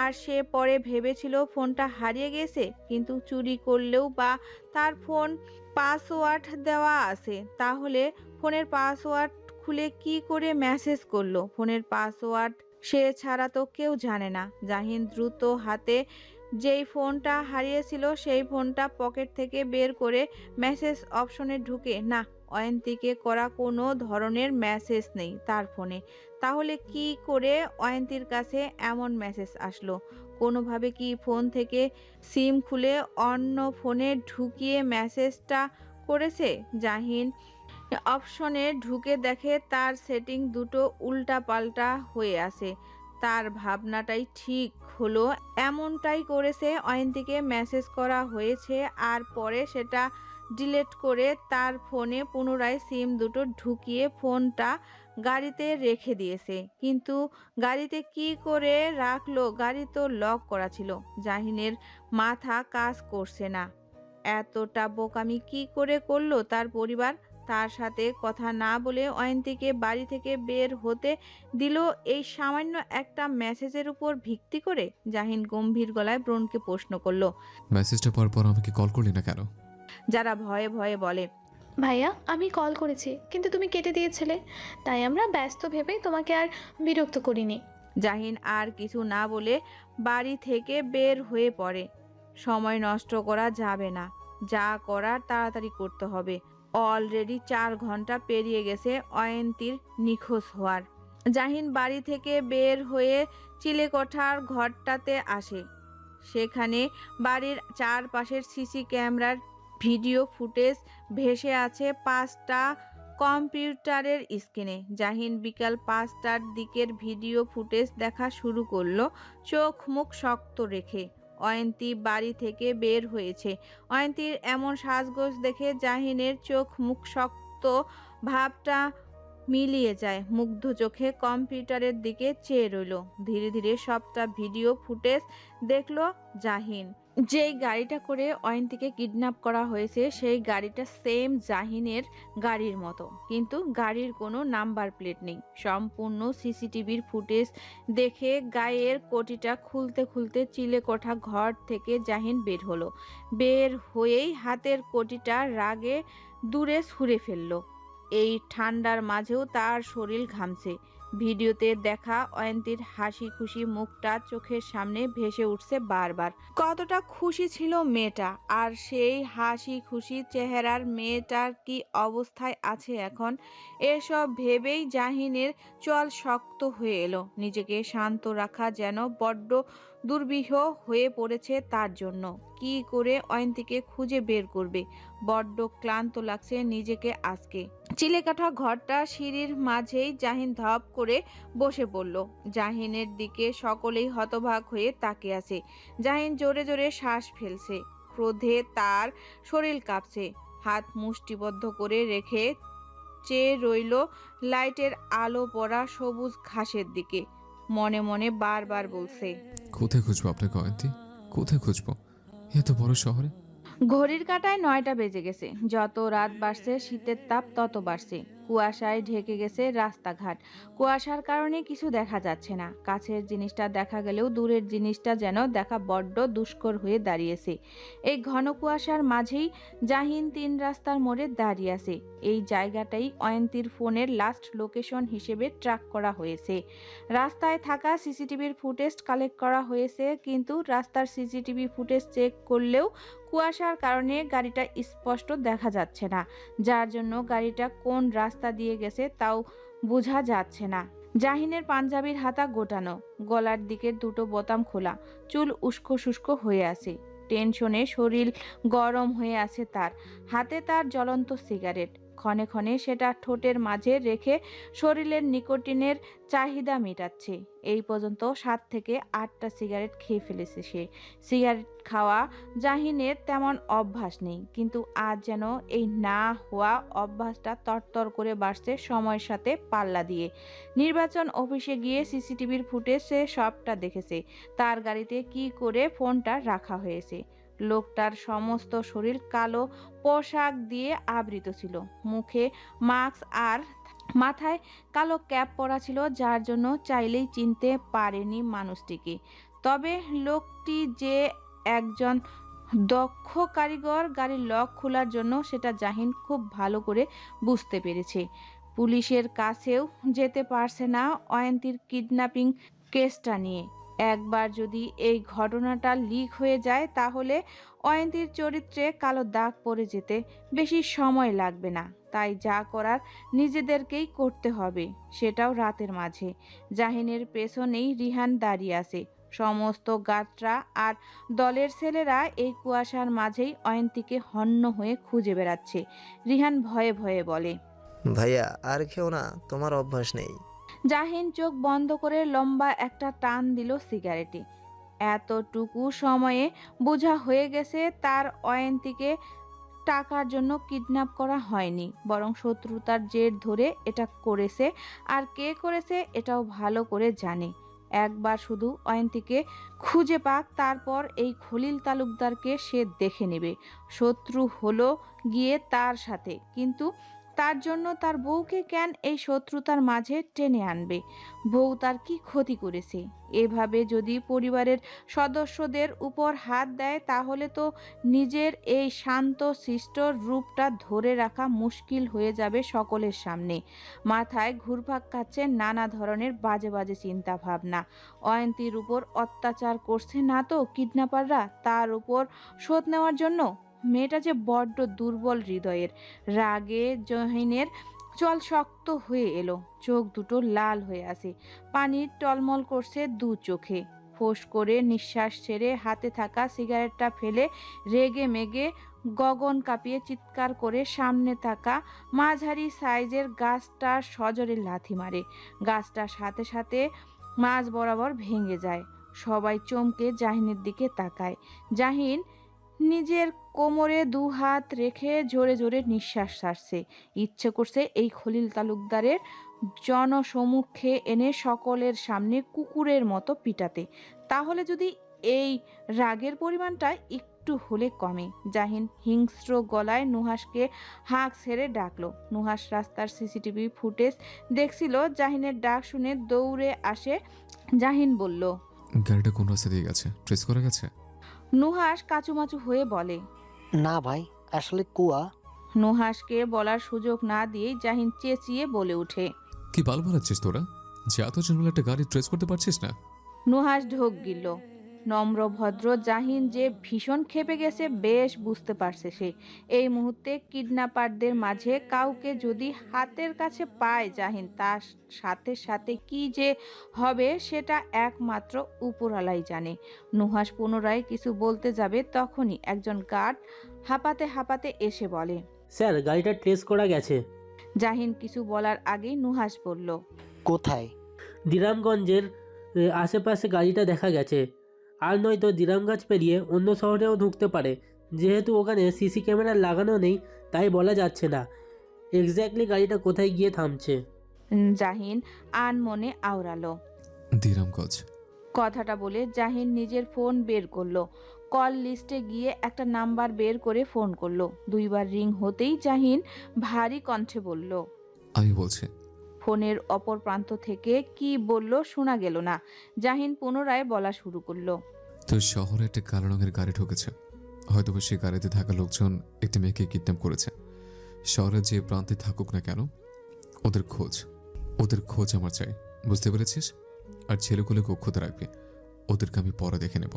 আর সে পরে ভেবেছিল ফোনটা হারিয়ে গেছে। কিন্তু চুরি করলেও বা তার ফোন পাসওয়ার্ড দেওয়া আছে, তাহলে ফোনের পাসওয়ার্ড খুলে কি করে মেসেজ করলো? ফোনের পাসওয়ার্ড সে ছাড়া তো কেউ জানে না। জাহিন দ্রুত হাতে যেই ফোনটা হারিয়েছিল সেই ফোনটা পকেট থেকে বের করে মেসেজ অপশনে ঢুকে, না, অয়ন্তীকে করা কোনো ধরনের মেসেজ নেই তার ফোনে। তাহলে কি করে অয়ন্তীর কাছে এমন মেসেজ আসলো? কোনোভাবে কি ফোন থেকে সিম খুলে অন্য ফোনে ঢুকিয়ে মেসেজটা করেছে? জাহিন অপশনে ঢুকে দেখে তার সেটিং দুটো উল্টাপাল্টা হয়ে আছে। তার ভাবনাটাই ঠিক হলো, এমনটাই করেছে। অয়ন্তীকে মেসেজ করা হয়েছে আর পরে সেটা ডিলিট করে তার ফোনে পুনরায় সিম দুটো ঢুকিয়ে ফোনটা গাড়িতে রেখে দিয়েছে। কিন্তু গাড়িতে কি করে রাখলো? গাড়ি তো লক করা ছিল। জাহিনের মাথা কাজ করছে না। এতটা বোকামি কি করে করলো তার পরিবার? তার সাথে কথা না বলে অয়ন্তীকে বাড়ি থেকে বের হতে দিল এই সামান্য একটা মেসেজের উপর ভিত্তি করে? জাহিন গম্ভীর গলায় ব্রণকে প্রশ্ন করলো। মেসেজটা পাওয়ার পর আমাকে কল করলি না কেন? যারা ভয়ে ভয়ে বলে। ভাইয়া আমি কল করেছি কিন্তু তুমি কেটে দিয়েছিলে, তাই আমরা ব্যস্ত ভেবে তোমাকে আর বিরক্ত করিনি। জাহিন আর কিছু না বলে বাড়ি থেকে বের হয়ে পড়ে। সময় নষ্ট করা যাবে না, যা করার তাড়াতাড়ি করতে হবে। অলরেডি 4 ঘন্টা পেরিয়ে গেছে অয়ন্তীর নিখোঁজ হওয়ার। জাহিন বাড়ি থেকে বের হয়ে চিলেকোঠার ঘরটাতে আসে। সেখানে বাড়ির চারপাশের সিসি ক্যামেরার ভিডিও ফুটেজ ভেসে আছে 5টা কম্পিউটারের স্ক্রিনে। জাহিন বিকাল 5টার দিকের ভিডিও ফুটেজ দেখা শুরু করলো, চোখ মুখ শক্ত রেখে। অয়ন্তী বাড়ি থেকে বের হয়েছে। অয়ন্তীর এমন সাজগোজ দেখে জাহিনের চোখ মুখ শক্ত ভাবটা মিলিয়ে যায়। মুগ্ধ চোখে কম্পিউটারের দিকে চেয়ে রইল। ধীরে ধীরে সবটা ভিডিও ফুটেজ দেখলো জাহিন। যেই গাড়িটা করে অয়ন্তীকে কিডন্যাপ করা হয়েছে সেই গাড়িটা সেম জাহিনের গাড়ির মতো, কিন্তু গাড়ির কোনো নাম্বার প্লেট নেই। সম্পূর্ণ সিসিটিভির ফুটেজ দেখে গায়ের কোটিটা খুলতে খুলতে চিলেকোঠা ঘর থেকে জাহিন বের হলো। বের হয়েই হাতের কোটিটা রাগে দূরে ছুঁড়ে ফেললো। এই ঠান্ডার মাঝেও তার শরীর ঘামছে। ভিডিওতে দেখা অয়ন্তীর হাসি খুশি মুখটা চোখের সামনে ভেসে উঠছে বারবার। কতটা খুশি ছিল মেয়েটা, আর সেই হাসি খুশি চেহারার মেয়েটার কি অবস্থায় আছে এখন? এসব ভেবেই জাহিনের চল শক্ত হয়ে এলো। নিজেকে শান্ত রাখা যেন বড্ড দুর্বিহ হয়ে পড়েছে তার জন্য। কি করে অয়ন্তীকে খুঁজে বের করবে? বড্ড ক্লান্ত লাগছে নিজেকে আজকে। চিলেকাঠা ঘরটা সিঁড়ির মাঝেই জাহিন ধপ করে বসে পড়ল। জাহিনের দিকে সকলেই হতবাক হয়ে তাকিয়ে আছে। জাহিন জোরে জোরে শ্বাস ফেলছে। ক্রোধে তার শরীর কাঁপছে। হাত মুষ্টিবদ্ধ করে রেখে চেয়ে রইল লাইটের আলো পড়া সবুজ ঘাসের দিকে। মনে মনে বারবার বলছে, কোথায় খুঁজবো আপনাকে অয়ন্তী? কোথায় খুঁজবো এত বড় শহরে? ঘড়ির কাঁটায় 9টা বেজে গেছে। যত রাত বাড়ছে শীতের তাপ তত বাড়ছে। কুয়াশায় ঢেকে গেছে রাস্তাঘাট। কুয়াশার কারণে কিছু দেখা যাচ্ছে না। কাছের জিনিসটা দেখা গেলেও দূরের জিনিসটা যেন দেখা বড্ড দুষ্কর হয়ে দাঁড়িয়েছে। এই ঘন কুয়াশার মাঝেই জাহিন 3 রাস্তার মোড়ে দাঁড়িয়ে আছে। এই জায়গাটাই অয়ন্তীর ফোনের লাস্ট লোকেশন হিসেবে ট্র্যাক করা হয়েছে। রাস্তায় থাকা সিসিটিভির ফুটেজ কালেক্ট করা হয়েছে, কিন্তু রাস্তার সিসিটিভি ফুটেজ চেক করলেও কুয়াশার কারণে গাড়িটা স্পষ্ট দেখা যাচ্ছে না, যার জন্য গাড়িটা কোন রাস্তা দিয়ে গেছে তাও বোঝা যাচ্ছে না। জাহিনের পাঞ্জাবির হাতা গোটানো, গলার দিকের দুটো বোতাম খোলা, চুল উস্কো শুষ্ক হয়ে আছে। টেনশনে শরীর গরম হয়ে আছে তার। হাতে তার জ্বলন্ত সিগারেট। ক্ষণে ক্ষণে সেটা ঠোঁটের মাঝে রেখে শরীরের নিকোটিনের চাহিদা মেটাচ্ছে। এই পর্যন্ত 7 থেকে 8টা সিগারেট খেয়ে ফেলেছে সে। সিগারেট খাওয়া জাহিনের তেমন অভ্যাস নেই, কিন্তু আজ যেন এই না হওয়া অভ্যাসটা তরতর করে বাড়ছে সময়ের সাথে পাল্লা দিয়ে। নির্বাচন অফিসে গিয়ে সিসিটিভির ফুটেজে সবটা দেখেছে। তার গাড়িতে কি করে ফোনটা রাখা হয়েছে। লোকটার সমস্ত শরীর কালো পোশাক দিয়ে আবৃত ছিল। মুখে মাস্ক আর মাথায় কালো ক্যাপ পরা ছিল, যার জন্য চাইলেই চিনতে পারেনি মানুষটিকে। তবে লোকটি যে একজন দক্ষ কারিগর গাড়ির লক খোলার জন্য সেটা জাহিন খুব ভালো করে বুঝতে পেরেছে। পুলিশের কাছেও যেতে পারছে না অয়ন্তীর কিডন্যাপিং কেসটা নিয়ে। একবার যদি এই ঘটনাটা লিক হয়ে যায় তাহলে অয়ন্তীর চরিত্রে কালো দাগ পড়ে যেতে বেশি সময় লাগবে না। তাই যা করার নিজেদেরকেই করতে হবে, সেটাও রাতের মাঝে। জাহিনের পেছনেই রিহান দাঁড়িয়ে আছে। সমস্ত গাত্রা আর দলের ছেলেরা এই কুয়াশার মাঝেই অয়ন্তীকে হন্য হয়ে খুঁজে বেড়াচ্ছে। রিহান ভয়ে ভয়ে বলে, ভাইয়া আর খেও না, তোমার অভ্যাস নেই। জাহিন চোখ বন্ধ করে লম্বা একটা টান দিল সিগারেটে। এতটুকু সময়ে বোঝা হয়ে গেছে তার অয়ন্তীকে টাকার জন্য কিডন্যাপ করা হয়নি, বরং শত্রুতার জের ধরে এটা করেছে। আর কে করেছে এটাও ভালো করে জানে। একবার শুধু অয়ন্তীকে খুঁজে পাক, তারপর এই খলিল তালুকদারকে সে দেখে নেবে। শত্রু হলো গিয়ে তার সাথে, কিন্তু তার জন্য তার বউকে কেন এই শত্রুতার মাঝে টেনে আনবে? বউ তার কি ক্ষতি করেছে? এভাবে যদি পরিবারের সদস্যদের উপর হাত দেয় তাহলে তো নিজের এই শান্ত শিষ্ট রূপটা ধরে রাখা মুশকিল হয়ে যাবে সকলের সামনে। মাথায় ঘুরপাক খাচ্ছে নানা ধরনের বাজে বাজে চিন্তা ভাবনা। অয়ন্তীর উপর অত্যাচার করছে না তো কিডন্যাপাররা, তার উপর শোধ নেওয়ার জন্য? মেয়েটা যে বড্ড দুর্বল হৃদয়ের। রাগে জাহিনের চল শক্ত হয়ে এলো, চোখ দুটো লাল হয়ে আছে, পানির টলমল করছে দু চোখে। ফোঁস করে নিঃশ্বাস ছেড়ে হাতে থাকা সিগারেটটা ফেলে রেগে মেগে গগন কাঁপিয়ে চিৎকার করে সামনে থাকা মাঝারি সাইজের গাছটার সজোরে লাথি মারে। গাছটার সাথে সাথে মাঝ বরাবর ভেঙে যায়। সবাই চমকে জাহিনের দিকে তাকায়। জাহিন নিজের কোমরে 2 হাত রেখে জোরে জোরে নিঃশ্বাস ছাড়ছে। ইচ্ছে করছে এই খলিল তালুকদারের জনসমক্ষে এনে সকলের সামনে কুকুরের মতো পিটাতে। তাহলে যদি এই রাগের পরিমাণটা একটু হলে কমে। জাহিন হিংস্র গলায় নুহাসকে হাঁক ছেড়ে ডাকলো। নুহাস রাস্তার সিসিটিভি ফুটেজ দেখছিল। জাহিনের ডাক শুনে দৌড়ে আসে। জাহিন বলল, গাড়িটা কোন রাস্তা দিয়ে গেছে? ট্রেস করা গেছে? নুহাস কাচুমাচু হয়ে বলে, না ভাই, আসলে কুয়া। নুহাসকে বলার সুযোগ না দিয়েই জাহিন চেঁচিয়ে বলে ওঠে, কি বাল বানাচ্ছিস তোরা যে এত জনবল একটা গাড়ি ট্রেস করতে পারছিস না? নুহাস ঢোক গিলল। নম্র ভদ্র জাহিন যে ভীষণ ক্ষেপে গেছে বেশ বুঝতে পারছে সে। এই মুহূর্তে কিডন্যাপারদের মাঝে কাউকে যদি হাতের কাছে পায় জাহিন, তার সাথে সাথে কি যে হবে সেটা একমাত্র উপরওয়ালাই জানে। নুহাস পুনরায় কিছু বলতে যাবে, তখনই একজন গার্ড হাঁপাতে হাঁপাতে এসে বলে, স্যার গাড়িটা ট্রেস করা গেছে। জাহিন কিছু বলার আগেই নুহাস বলল, কোথায়? দিরামগঞ্জের আশেপাশে গাড়িটা দেখা গেছে। আর নয়তো দিরামগঞ্জ পেরিয়ে অন্য শহরেও ঢুকতে পারে। যেহেতু ওখানে সিসি ক্যামেরা লাগানো নেই তাই বলা যাচ্ছে না এক্স্যাক্টলি গাড়িটা কোথায় গিয়ে থামছে। জাহিন আনমনে আওড়ালো, দিরামগঞ্জ। কথাটা বলে জাহিন নিজের ফোন বের করলো। কল লিস্টে গিয়ে একটা নাম্বার বের করে ফোন করলো। 2 বার রিং হতেই জাহিন ভারী কণ্ঠে বলল, আমি বলছি। ফোনের অপর প্রান্ত থেকে কি বলল শোনা গেল না। জাহিন পুনরায় বলা শুরু করলো। তো শহরে একটা কালো রঙের গাড়ি ঢুকেছে, হয়তো সেই গাড়িতে থাকা লোকজন একটি মেয়েকে কিডন্যাপ করেছে। শহরের যে প্রান্তে থাকুক না কেন, ওদের খোঁজ আমার চাই, বুঝতে পেরেছিস? আর ছেলেগুলো কক্ষতে রাখবি, ওদেরকে আমি পরে দেখে নেব।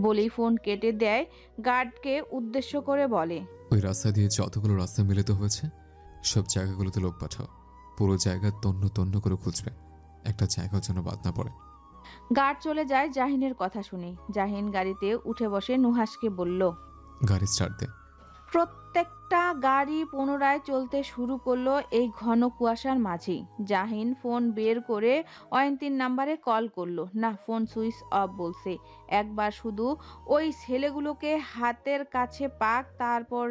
বলেই ফোন কেটে দেয়। গার্ডকে উদ্দেশ্য করে বলে, ওই রাস্তা দিয়ে যতগুলো রাস্তা মিলিত হয়েছে সব জায়গাগুলোতে লোক পাঠাও, পুরো জায়গা তন্ন তন্ন করে খুঁজবে, একটা জায়গার জন্য বাদ না পড়ে। গার্ড চলে যায় জাহিনের কথা শুনে। জাহিন গাড়িতে উঠে বসে নুহাসকে বলল, গাড়ি স্টার্ট দে। প্রত্যেকটা গাড়ি পুনরায় চলতে শুরু করলো এই ঘন কুয়াশার মাঝেই। জাহিন ফোন বের করে অয়ন্তীর নাম্বারে কল করলো। না, ফোন সুইচ অফ বলছে। একবার শুধু ওই ছেলেগুলোকে হাতের কাছে পাক, তারপর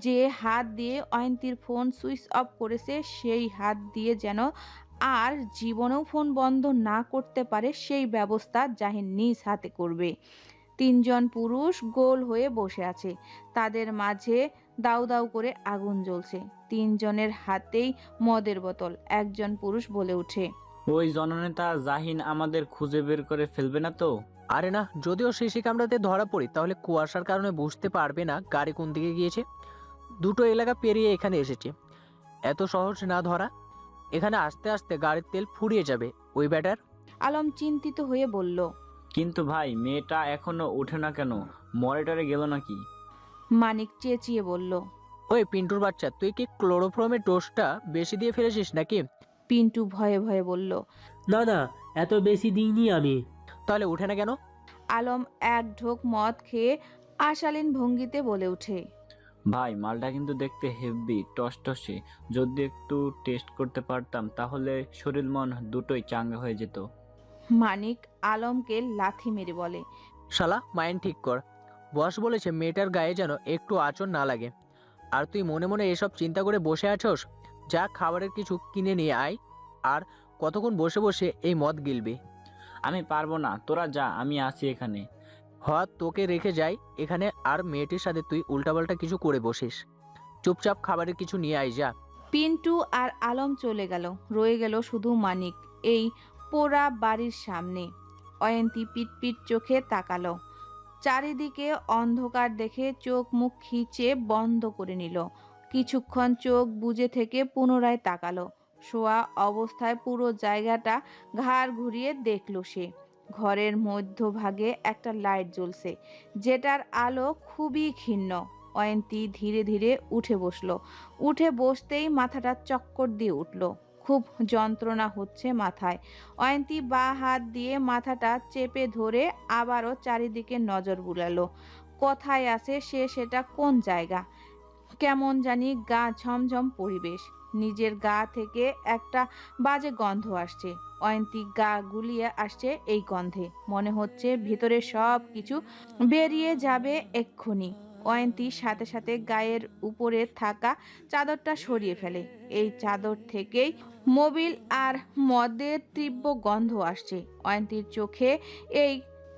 যে হাত দিয়ে অয়ন্তীর ফোন সুইচ অফ করেছে সেই হাত দিয়ে যেন আর জীবনেও ফোন বন্ধ না করতে পারে সেই ব্যবস্থা জাহিন নিজ হাতে করবে। 3 জন পুরুষ গোল হয়ে বসে আছে, তাদের মাঝে দাউ দাউ করে আগুন জ্বলছে। 3 জনের হাতেই মদের বোতল। একজন পুরুষ বলে ওঠে, ওই জননেতা জাহিন আমাদের খুঁজে বের করে ফেলবে না তো? আরে না, যদিও শিশি কামড়াতে ধরা পড়ি তাহলে কুয়াশার কারণে বুঝতে পারবে না গাড়ি কোন দিকে গিয়েছে। 2টো এলাকা পেরিয়ে এখানে এসেছে, এত সহজ না ধরা। এখানে আস্তে আস্তে গাড়ির তেল ফুরিয়ে যাবে। ওই ব্যাটার। আলম চিন্তিত হয়ে বলল, কিন্তু ভাই, মেয়েটা এখনো ওঠে না কেন? মরেটারে গেল নাকি? মানিক চেঁচিয়ে বলল, ওই পিন্টুর বাচ্চা, তুই কি ক্লোরোফর্মের ডোজটা বেশি দিয়ে ফেলেছিস নাকি? পিন্টু ভয়ে ভয়ে বলল, না না, এত বেশি দিইনি আমি। তাহলে উঠে না কেন? আলম এক ঢোক মদ খেয়ে আশালীন ভঙ্গিতে বলে ওঠে, ভাই, মালটা কিন্তু দেখতে হেভি টসটসে। যদি একটু টেস্ট করতে পারতাম তাহলে শরীর মন দুটোই চাঙ্গা হয়ে যেত। মানিক আলমকে লাথি মেরে বলে, শালা মাইন্ড ঠিক কর। বস বলেছে মেয়েটার গায়ে যেন একটু আঁচড় না লাগে। আর তুই মনে মনে এসব চিন্তা করে বসে আছোস? যা, খাবারের কিছু কিনে নিয়ে আয়। আর কতক্ষণ বসে বসে এই মদ গিলবি? আমি পারবো না, তোরা যা, আমি আছি এখানে। তোকে রেখে যাই এখানে, আর মেয়েটির সাথে তুই উল্টাপাল্টা কিছু করে বসিস। চুপচাপ খাবারের কিছু নিয়ে আয়, যা। পিন্টু আর আলম চলে গেল। রয়ে গেল শুধু মানিক এই পোড়া বাড়ির সামনে। অয়ন্তী পিটপিট চোখে তাকালো। চারিদিকে অন্ধকার দেখে চোখ মুখ খিচে বন্ধ করে নিল। কিছুক্ষণ চোখ বুজে থেকে পুনরায় তাকালো। শোয়া অবস্থায় পুরো জায়গাটা ঘাড় ঘুরিয়ে দেখল সে। ঘরের মধ্যভাগে একটা লাইট জ্বলছে, যেটার আলো খুবই ক্ষীণ। অয়ন্তী ধীরে ধীরে উঠে বসলো। উঠে বসতেই মাথাটা চক্কর দিয়ে উঠল। খুব যন্ত্রণা হচ্ছে মাথায়। অয়ন্তী বাঁ হাত দিয়ে মাথাটা চেপে ধরে আবারও চারিদিকে নজর বুলালো। কোথায় আছে সে, সেটা কোন জায়গা? কেমন জানি গা ঝমঝম পরিবেশ। নিজের গা থেকে একটা বাজে গন্ধ আসছে। অয়ন্তী গা গুলিয়ে আসছে এই গন্ধে। মনে হচ্ছে ভিতরে সব কিছু বেরিয়ে যাবে এক্ষুনি। অয়ন্তী সাথে সাথে গায়ের উপরে থাকা চাদরটা সরিয়ে ফেলে। এই চাদর থেকেই মোবিল আর মদের তীব্র গন্ধ আসছে। অয়ন্তীর চোখে এই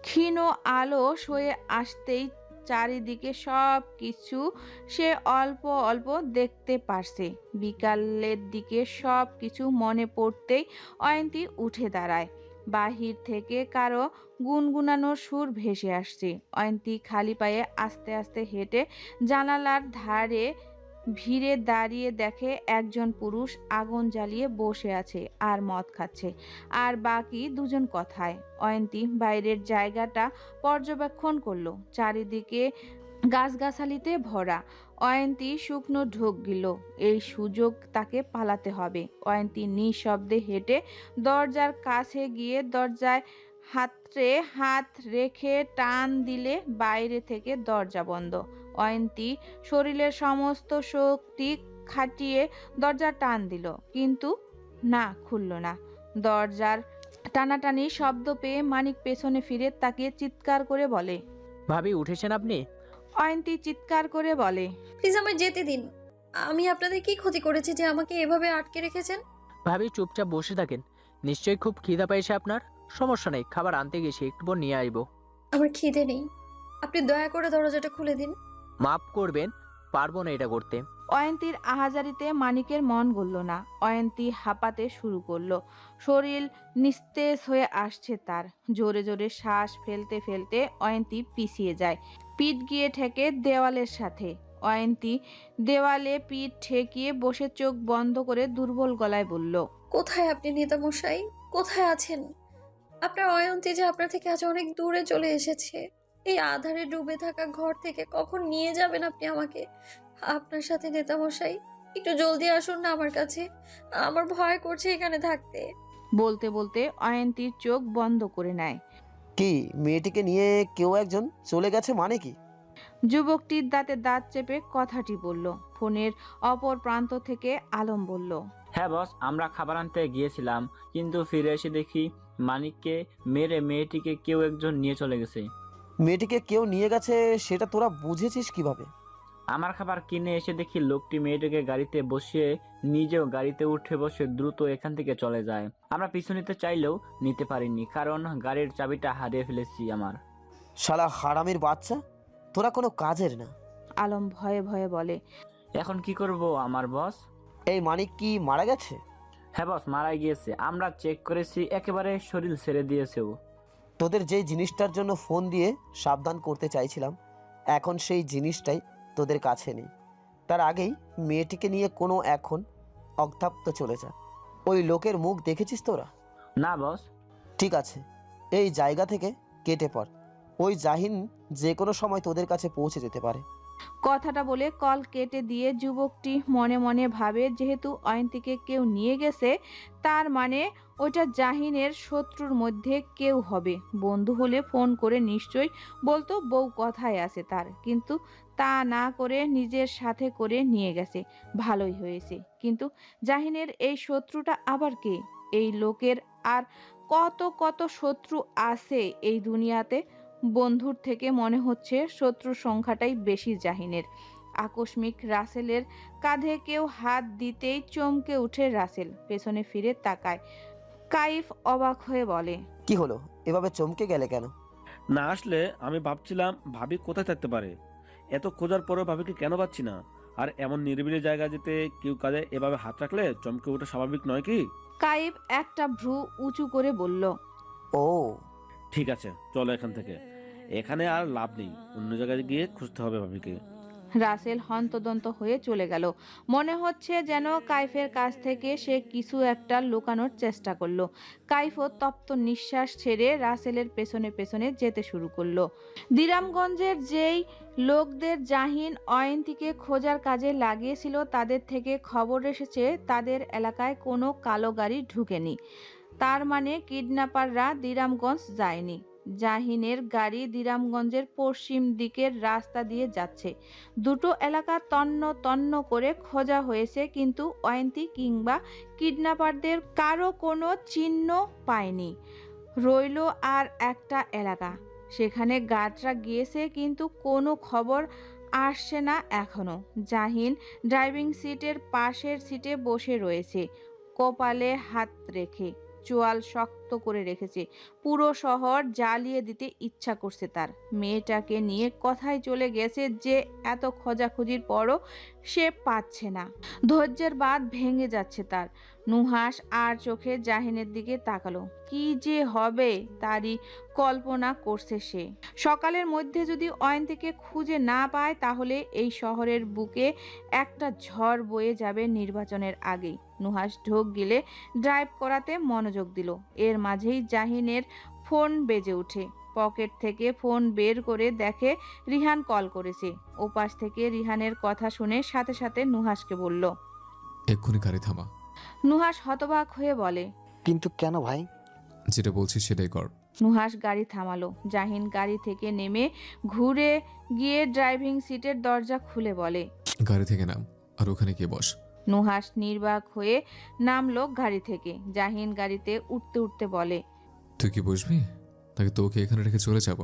ক্ষীণ আলো সয়ে আসতেই চারিদিকে সব কিছু সে অল্প অল্প দেখতে পারছে। বিকালের দিকে সব কিছু মনে পড়তেই অয়ন্তী উঠে দাঁড়ায়। বাহির থেকে কারো গুনগুনানোর সুর ভেসে আসছে। অয়ন্তী খালি পায়ে আস্তে আস্তে হেঁটে জানালার ধারে ভিড়ে দাঁড়িয়ে দেখে একজন পুরুষ আগুন জ্বালিয়ে বসে আছে আর মদ খাচ্ছে, আর বাকি দুজন কথায়। অয়ন্তী বাইরের জায়গাটা পর্যবেক্ষণ করলো। চারিদিকে গাছগাছালিতে ভরা। অয়ন্তী শুকনো ঢোক গেল। এই সুযোগ তাকে পালাতে হবে। অয়ন্তী নিঃশব্দে হেঁটে দরজার কাছে গিয়ে দরজায় হাতে হাত রেখে টান দিলে বাইরে থেকে দরজা বন্ধ। অয়ন্তী শরীরের সমস্ত শক্তি খাটিয়ে দরজা টান দিল, কিন্তু না, খুলল না। দরজার টানাটানি শব্দ পেয়ে মানিক পেছনে ফিরে তাকিয়ে চিৎকার করে বলে, ভাবি উঠেছেন আপনি? অয়ন্তী চিৎকার করে বলে, প্লিজ আমায় যেতে দিন। আমি আপনাদের কি ক্ষতি করেছি যে আমাকে এভাবে আটকে রেখেছেন? ভাবি চুপচাপ বসে থাকেন। নিশ্চয়ই খুব খিদা পেয়েছে আপনার। সমস্যা নেই, খাবার আনতে গেছি, একটু পর নিয়ে আসবো। আমার খিদে নেই, আপনি দয়া করে দরজাটা খুলে দিন। মাফ করবেন, পারবো না এটা করতে। অয়ন্তীর আহাজারিতে মানিকের মন গলল না। অয়ন্তী হাঁপাতে শুরু করলো। শরীর নিস্তেজ হয়ে আসছে তার। জোরে জোরে শ্বাস ফেলতে ফেলতে অয়ন্তী পিছিয়ে যায়, পিঠ গিয়ে ঠেকে দেওয়ালের সাথে। অয়ন্তী দেওয়ালে পিঠ ঠেকিয়ে বসে চোখ বন্ধ করে দুর্বল গলায় বলল, কোথায় আপনি নেতামশাই? কোথায় আছেন? আপনার অয়ন্তী যে আপনার থেকে আজ অনেক দূরে চলে এসেছে। এই আধারে ডুবে থাকা ঘর থেকে কখন নিয়ে যাবেন আপনি আমাকে? আপনার সাথে নেতামশাই, একটু জলদি আসুন না আমার কাছে। আমার ভয় করছে এখানে থাকতে। বলতে বলতে অয়ন্তীর চোখ বন্ধ করে নেয়। কি, মেয়েটিকে নিয়ে কেউ একজন চলে গেছে মানে কি? যুবকটির দাঁতে দাঁত চেপে কথাটি বলল। ফোনের অপর প্রান্ত থেকে আলম বলল, হ্যাঁ বস, আমরা খাবার আনতে গিয়েছিলাম, কিন্তু ফিরে এসে দেখি মানিককে মেরে মেয়েটিকে কেউ একজন নিয়ে চলে গেছে। মেয়েটিকে কেউ নিয়ে গেছে সেটা তোরা বুঝেছিস কিভাবে? আমার খাবার কিনে এসে দেখি লোকটি মেয়েটিকে গাড়িতে বসিয়ে নিজেও গাড়িতে উঠে বসে দ্রুত এখান থেকে চলে যায়। আমরা পিছু নিতে চাইলেও নিতে পারিনি, কারণ গাড়ির চাবিটা হারিয়ে ফেলেছি আমার। শালা হারামির বাচ্চা, তোরা কোনো কাজের না। আলম ভয়ে ভয়ে বলে, এখন কি করব আমার বস? এই মানিক কি মারা গেছে? হ্যাঁ বস, মারাই গিয়েছে। আমরা চেক করেছি, একেবারে শরীর ছেড়ে দিয়েছেও। তোদের যেই জিনিসটার জন্য ফোন দিয়ে সাবধান করতে চাইছিলাম, এখন সেই জিনিসটাই তোদের কাছে নেই। তার আগেই মেয়েটিকে নিয়ে কোনো এখন অজ্ঞাপ্ত চলে যা। ওই লোকের মুখ দেখেছিস তোরা? না বস। ঠিক আছে, এই জায়গা থেকে কেটে পড়। ওই জাহিন যে কোনো সময় তোদের কাছে পৌঁছে যেতে পারে। কথাটা বলে কল কেটে দিয়ে যুবকটি মনে মনে ভাবে, যেহেতু অয়ন্তীকে কেউ নিয়ে গেছে, তার মানে ওটা জাহিনের শত্রুর মধ্যে কেউ হবে। বন্ধু হলে ফোন করে নিশ্চয়ই বলতো বউ কথায় আছে তার, কিন্তু তা না করে নিজের সাথে করে নিয়ে গেছে। ভালোই হয়েছে। কিন্তু জাহিনের এই শত্রুটা আবার কে? এই লোকের আর কত কত শত্রু আছে এই দুনিয়াতে। বন্ধুর থেকে মনে হচ্ছে শত্রুর সংখ্যাটাই বেশি জাহিনের। আকস্মিক রাসেলের কাঁধে কেউ হাত দিতেই চমকে উঠে রাসেল পেছনে ফিরে তাকায়। কাইফ অবাক হয়ে বলে, কি হলো, এভাবে চমকে গেলে কেন? না আসলে আমি ভাবছিলাম ভাবি কোথায় থাকতে পারে। এত খোঁজার পরেও ভাবিকে কেন পাচ্ছি না। আর এমন নিরিবিলি জায়গা যেতে কেউ কাঁধে এভাবে হাত রাখলে চমকে ওঠা স্বাভাবিক নয় কি? কাইফ একটা ভ্রু উঁচু করে বলল, ও ঠিক আছে, চলো এখান থেকে। এখানে আর লাভ নেই, অন্য জায়গায় গিয়ে খুঁজতে হবে ভাবিকে। রাসেল হন্তদন্ত হয়ে চলে গেল। মনে হচ্ছে যেন কাইফের কাছ থেকে সে কিছু একটা লুকানোর চেষ্টা করলো। কাইফও তপ্ত নিঃশ্বাস ছেড়ে রাসেলের পেছনে পেছনে যেতে শুরু করলো। দিরামগঞ্জের যেই লোকদের জাহিন অয়ন্তীকে খোঁজার কাজে লাগিয়েছিল, তাদের থেকে খবর এসেছে তাদের এলাকায় কোনো কালো গাড়ি ঢুকেনি। তার মানে কিডন্যাপাররা দিরামগঞ্জ যায়নি। জাহিনের গাড়ি দিরামগঞ্জের পশ্চিম দিকের রাস্তা দিয়ে যাচ্ছে। দুটো এলাকা তন্ন তন্ন করে খোঁজা হয়েছে, কিন্তু অয়ন্তী কিংবা কিডন্যাপারদের কারো কোনো চিহ্ন পায়নি। রইল আর একটা এলাকা, সেখানে গার্ডরা গিয়েছে, কিন্তু কোনো খবর আসছে না এখনো। জাহিন ড্রাইভিং সিটের পাশের সিটে বসে রয়েছে, কপালে হাত রেখে। চোয়াল শক্ত করে রেখেছে। পুরো শহর জ্বালিয়ে দিতে ইচ্ছা করছে তার। মেয়েটাকে নিয়ে কথায় চলে গেছে যে এত খোঁজাখুঁজির পরও সে পাচ্ছে না। ধৈর্যের বাঁধ ভেঙে যাচ্ছে তার। নুহাস আর চোখে জাহিনের দিকে তাকালো। কি যে হবে তারই কল্পনা করছে সে। সকালের মধ্যে যদি অয়ন্তীকে খুঁজে না পায়, তাহলে এই শহরের বুকে একটা ঝড় বয়ে যাবে নির্বাচনের আগেই। নুহাস ঢোক গিলে ড্রাইভ করাতে মনোযোগ দিল। এর মাঝেই জাহিনের ফোন বেজে ওঠে। পকেট থেকে ফোন বের করে দেখে রিহান কল করেছে। ওপাশ থেকে রিহানের কথা শুনে সাথে সাথে নুহাসকে বলল, এক্ষুনি গাড়ি থামা। নুহাস হতবাক হয়ে বলে, কিন্তু কেন ভাই? যেটা বলছি সেটাই কর। নুহাস গাড়ি থামালো। জাহিন গাড়ি থেকে নেমে ঘুরে গিয়ে ড্রাইভিং সিটের দরজা খুলে বলে, গাড়ি থেকে নাম আর ওখানে গিয়ে বস। নুহাস নির্বাক হয়ে নামলো গাড়ি থেকে। জাহিন গাড়িতে উঠতে উঠতে বলে, তুই কি বসবি নাকি তোকে এখানে রেখে চলে যাব?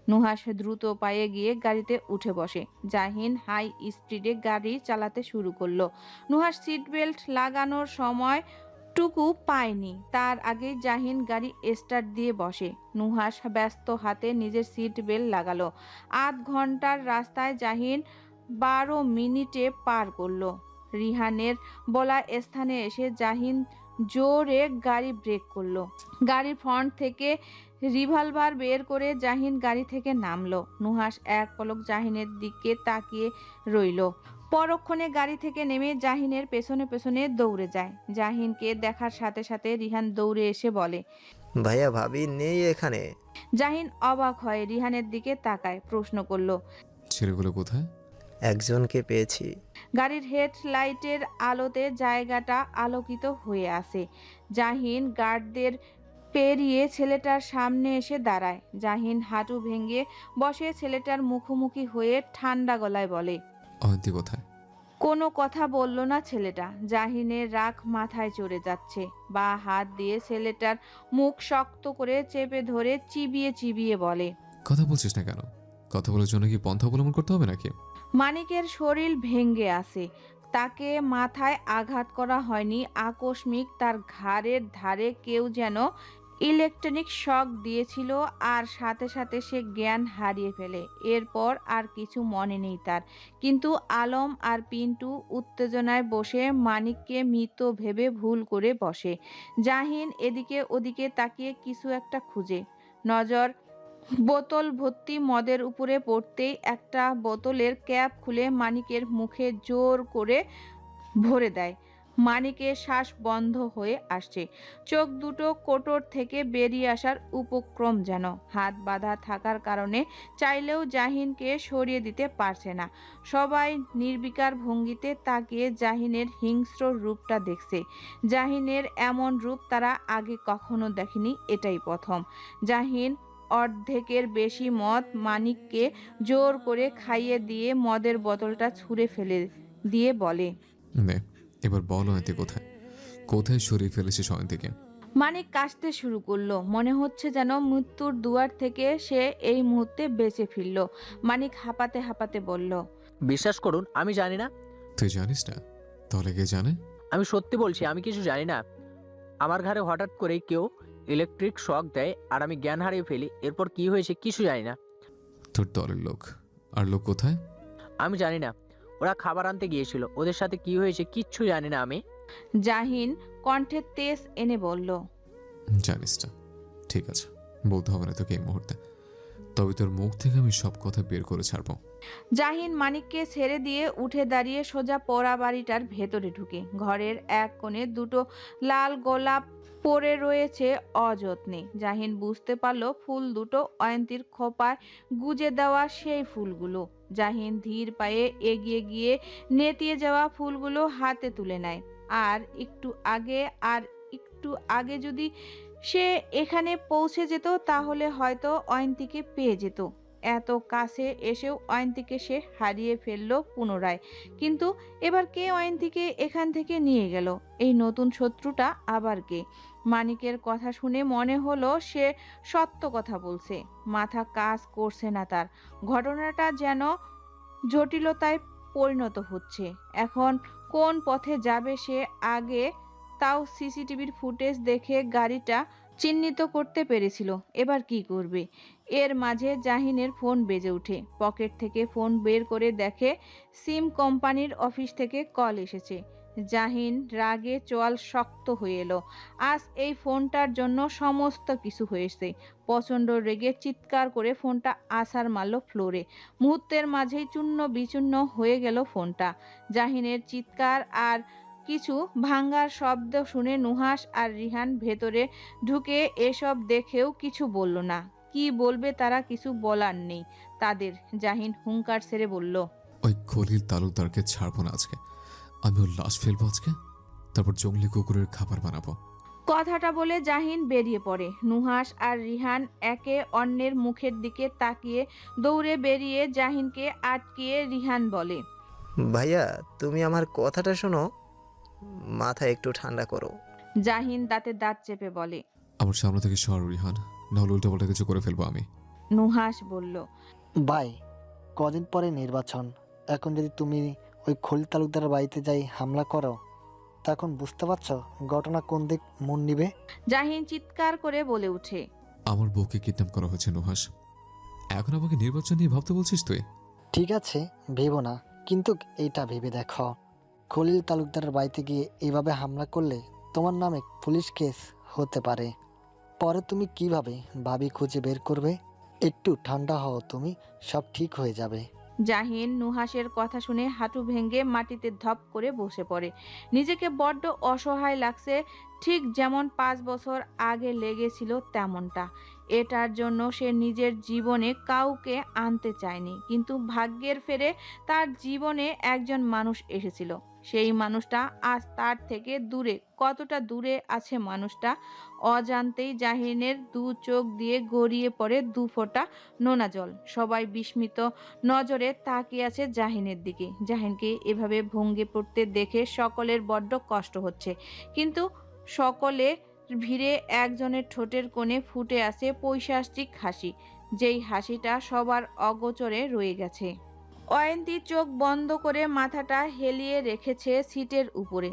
নুহাস দ্রুত পায়ে গিয়ে গাড়িতে উঠে বসে। জাহিন হাই স্পিডে গাড়ি চালাতে শুরু করলো। নুহাস সিট বেল্ট লাগানোর সময় টুকু পায়নি, তার আগে জাহিন গাড়ি স্টার্ট দিয়ে বসে। নুহাস ব্যস্ত হাতে নিজের সিট বেল্ট লাগালো। আধ ঘন্টার রাস্তায় জাহিন 12 মিনিটে পার করলো। রিহানের বলা স্থানে এসে জাহিন জোরে গাড়ি ব্রেক করলো। গাড়ির ফ্রন্ট থেকে রিভলভার বের করে জাহিন গাড়ি থেকে নামলো। নুহাস এক পলক জাহিনের দিকে তাকিয়ে রইল। পরক্ষণে গাড়ি থেকে নেমে জাহিনের পেছনে পেছনে দৌড়ে যায়। জাহিনকে দেখার সাথে সাথে রিহান দৌড়ে এসে বলে, ভাইয়া ভাবি নেই এখানে। জাহিন অবাক হয়ে রিহানের দিকে তাকায়, প্রশ্ন করলো, ছেলেগুলো কোথায়? একজনকে পেয়েছি। গাড়ির হেডলাইটের আলোতে জায়গাটা আলোকিত হয়ে আছে। জাহিন গার্ডদের পেরিয়ে ছেলেটার সামনে এসে দাঁড়ায়। জাহিন হাঁটু ভেঙে বসে ছেলেটার মুখোমুখি হয়ে ঠান্ডা গলায় বলে, অয়ন্তী কোথায়? কোনো কথা বলল না ছেলেটা। জাহিনের রাগ মাথায় চড়ে যাচ্ছে। বা হাত দিয়ে ছেলেটার মুখ শক্ত করে চেপে ধরে চিবিয়ে চিবিয়ে বলে, কথা বলছিস না কেন? কথা বলার জন্য কি পন্থা অবলম্বন করতে হবে নাকি? মানিকের শরীর ভেঙে আছে। তাকে মাথায় আঘাত করা হয়নি, আকস্মিক তার ঘাড়ের ধারে কেউ যেন ইলেকট্রনিক শক দিয়েছিল আর সাথে সাথে সে জ্ঞান হারিয়ে ফেলে। এরপর আর কিছু মনে নেই তার। কিন্তু আলম আর পিন্টু উত্তেজনায় বসে মানিককে মৃত ভেবে ভুল করে বসে। জাহিন এদিকে ওদিকে তাকিয়ে কিছু একটা খুঁজে। নজর বোতল ভর্তি মদের উপরে পড়তেই একটা বোতলের ক্যাপ খুলে মানিকের মুখে জোর করে ভরে দেয়। মানিকের শ্বাস বন্ধ হয়ে আসছে। চোখ দুটো কোটর থেকে বেরিয়ে আসার উপক্রম যেন। হাত বাঁধা থাকার কারণে চাইলেও জাহিনকে সরিয়ে দিতে পারছে না। সবাই নির্বিকার ভঙ্গিতে তাকিয়ে জাহিনের হিংস্র রূপটা দেখছে। জাহিনের এমন রূপ তারা আগে কখনো দেখেনি, এটাই প্রথম। জাহিন অর্ধেকের বেশি মদ মানিককে জোর করে খাইয়ে দিয়ে মদের বোতলটা ছুঁড়ে ফেলে দিয়ে বলে, নে, এবার বল অয়ন্তী কোথায়? কোথায় সরিয়ে ফেলেছিস অয়ন্তীকে? মানিক কাশতে শুরু করলো। মনে হচ্ছে যেন মৃত্যুর দুয়ার থেকে সে এই মুহূর্তে বেঁচে ফিরল। মানিক হাঁপাতে হাঁপাতে বলল, বিশ্বাস করুন আমি জানি না। তুই জানিস না? তাহলে কে জানে? আমি সত্যি বলছি, আমি কিছু জানি না। আমার ঘরে হঠাৎ করেই কেউ ইলেকট্রিক শক দেয় আর আমি জ্ঞান হারিয়ে ফেলি। এরপর কি হয়েছে কিছু জানি না। তোর দলের লোক আর লোক কোথায়? আমি জানি না। ওরা খাবার আনতে গিয়েছিল, ওদের সাথে কি হয়েছে কিচ্ছু জানি না আমি। জাহিন কণ্ঠে তেজ এনে বলল, জানিস না? ঠিক আছে, বলতে হবে না তোকে এই মুহূর্তে। তবে তোর মুখ থেকে আমি সব কথা বের করে ছাড়বো। জাহিন মানিককে ছেড়ে দিয়ে উঠে দাঁড়িয়ে সোজা পোড়া বাড়িটার ভেতরে ঢুকে। ঘরের এক কোণে দুটো লাল গোলাপ পড়ে রয়েছে অযত্নে। জাহিন বুঝতে পারলো ফুল দুটো অয়ন্তীর খোপায় গুজে দেওয়া সেই ফুলগুলো। জাহিন ধীর পায়ে এগিয়ে গিয়ে নেতিয়ে যাওয়া ফুলগুলো হাতে তুলে নেয়। আর একটু আগে যদি সে এখানে পৌঁছে যেত তাহলে হয়তো অয়ন্তীকে পেয়ে যেত। এত কাছে এসেও অয়ন্তীকে সে হারিয়ে ফেললো পুনরায়। কিন্তু এবার কে অয়ন্তীকে এখান থেকে নিয়ে গেল? এই নতুন শত্রুটা আবার কে? মানিকের কথা শুনে মনে হলো সে সত্য কথা বলছে। মাথা কাজ করছে না তার। ঘটনাটা যেন জটিলতায় পরিণত হচ্ছে। এখন কোন পথে যাবে সে আগে তাও সিসিটিভির ফুটেজ দেখে গাড়িটা চিহ্নিত করতে পেরেছিল। এবার কি করবে? এর মাঝে জাহিনের ফোন বেজে ওঠে। পকেট থেকে ফোন বের করে দেখে সিম কোম্পানির অফিস থেকে কল এসেছে। জাহিন রাগে চোয়াল শক্ত হয়ে এলো। আজ এই ফোনটার জন্য সমস্ত কিছু হয়েছে। প্রচণ্ড রেগে চিৎকার করে ফোনটা আছাড় মারল ফ্লোরে। মুহূর্তের মাঝেই চূর্ণ বিচূর্ণ হয়ে গেল ফোনটা। জাহিনের চিৎকার আর কিছু ভাঙ্গার শব্দ শুনে নুহাস আর রিহান ভেতরে ঢুকে এসব দেখেও কিছু বলল না। কি বলবে তারা? কিছু বলার নেই তাদের। জাহিন হুঙ্কার ছেড়ে বলল, ওই খলিল তালুকদারকে ছাড়বো না আজকে। আমি ওর লাশ ফেলবো আজকে, তারপর জঙ্গলি কুকুরের খাবার বানাবো। কথাটা বলে জাহিন বেরিয়ে পড়ে। নুহাস আর রিহান একে অন্যের মুখের দিকে তাকিয়ে দৌড়ে বেরিয়ে জাহিনকে আটকিয়ে রিহান বলে, ভাইয়া তুমি আমার কথাটা শোনো, মাথা একটু ঠান্ডা করো। জাহিন দাঁতে দাঁত চেপে বলে, আমার সামনে থেকে সর রিহান, নাহলে উল্টাপাল্টা কিছু করে ফেলবো আমি। নুহাস বলল, ভাই কদিন পরে নির্বাচন, এখন যদি তুমি ওই খলিল তালুকদারের বাড়িতে যাই হামলা করো, তখন বুঝতে পারছো ঘটনা কোন দিক মন নিবে। জাহিন চিৎকার করে বলে উঠে, আমার বউকে কিডন্যাপ করা হয়েছে নুহাস, এখন আমাকে নির্বাচন নিয়ে ভাবতে বলছিস তুই? ঠিক আছে ভেবো না, কিন্তু এইটা ভেবে দেখো, খলিল তালুকদারের বাড়িতে গিয়ে এইভাবে হামলা করলে তোমার নামে পুলিশ কেস হতে পারে। পরে তুমি কিভাবে ভাবি খুঁজে বের করবে? একটু ঠান্ডা হও তুমি, সব ঠিক হয়ে যাবে। জাহিন নুহাসের কথা শুনে হাঁটু ভেঙে মাটিতে ধপ করে বসে পড়ে। নিজেকে বড্ড অসহায় লাগছে, ঠিক যেমন 5 বছর আগে লেগেছিল তেমনটা। এটার জন্য সে নিজের জীবনে কাউকে আনতে চায়নি, কিন্তু ভাগ্যের ফেরে তার জীবনে একজন মানুষ এসেছিল। সেই মানুষটা আজ তার থেকে দূরে। কতটা দূরে আছে মানুষটা? অজান্তেই জাহিনের 2 চোখ দিয়ে গড়িয়ে পড়ে 2 ফোঁটা নোনা জল। সবাই বিস্মিত নজরে তাকিয়ে আছে জাহিনের দিকে। জাহিনকে এভাবে ভঙ্গে পড়তে দেখে সকলের বড্ড কষ্ট হচ্ছে, কিন্তু সকলে ভিড়ে একজনের ঠোঁটের কোণে ফুটে আছে পৈশাচিক হাসি, যেই হাসিটা সবার অগোচরে রয়ে গেছে। অয়ন্তী চোখ বন্ধ করে মাথাটা হেলিয়ে রেখেছে সিটের উপরে।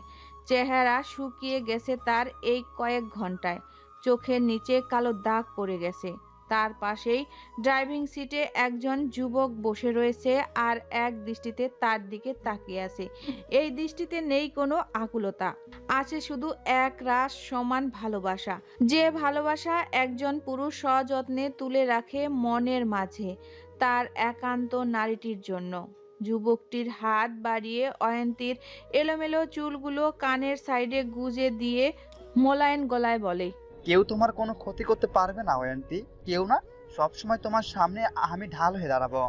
চেহারা শুকিয়ে গেছে তার এই কয়েক ঘন্টায়। চোখের নিচে কালো দাগ পড়ে গেছে। তার পাশেই ড্রাইভিং সিটে একজন যুবক বসে রয়েছে আর এক দৃষ্টিতে তার দিকে তাকিয়ে আছে। এই দৃষ্টিতে নেই কোনো আকুলতা, আছে শুধু এক রাশ সমান ভালোবাসা। যে ভালোবাসা একজন পুরুষ সযত্নে তুলে রাখে মনের মাঝে তার একান্ত নারীটির জন্য। যুবকটির হাত বাড়িয়ে অয়ন্তীর এলোমেলো চুলগুলো কানের সাইডে গুজে দিয়ে মোলায়েম গলায় বলে, কেউ তোমার কোনো ক্ষতি করতে পারবে না অয়ন্তী, কেউ না। সবসময় তোমার সামনে আমি ঢাল হয়ে দাঁড়াবো।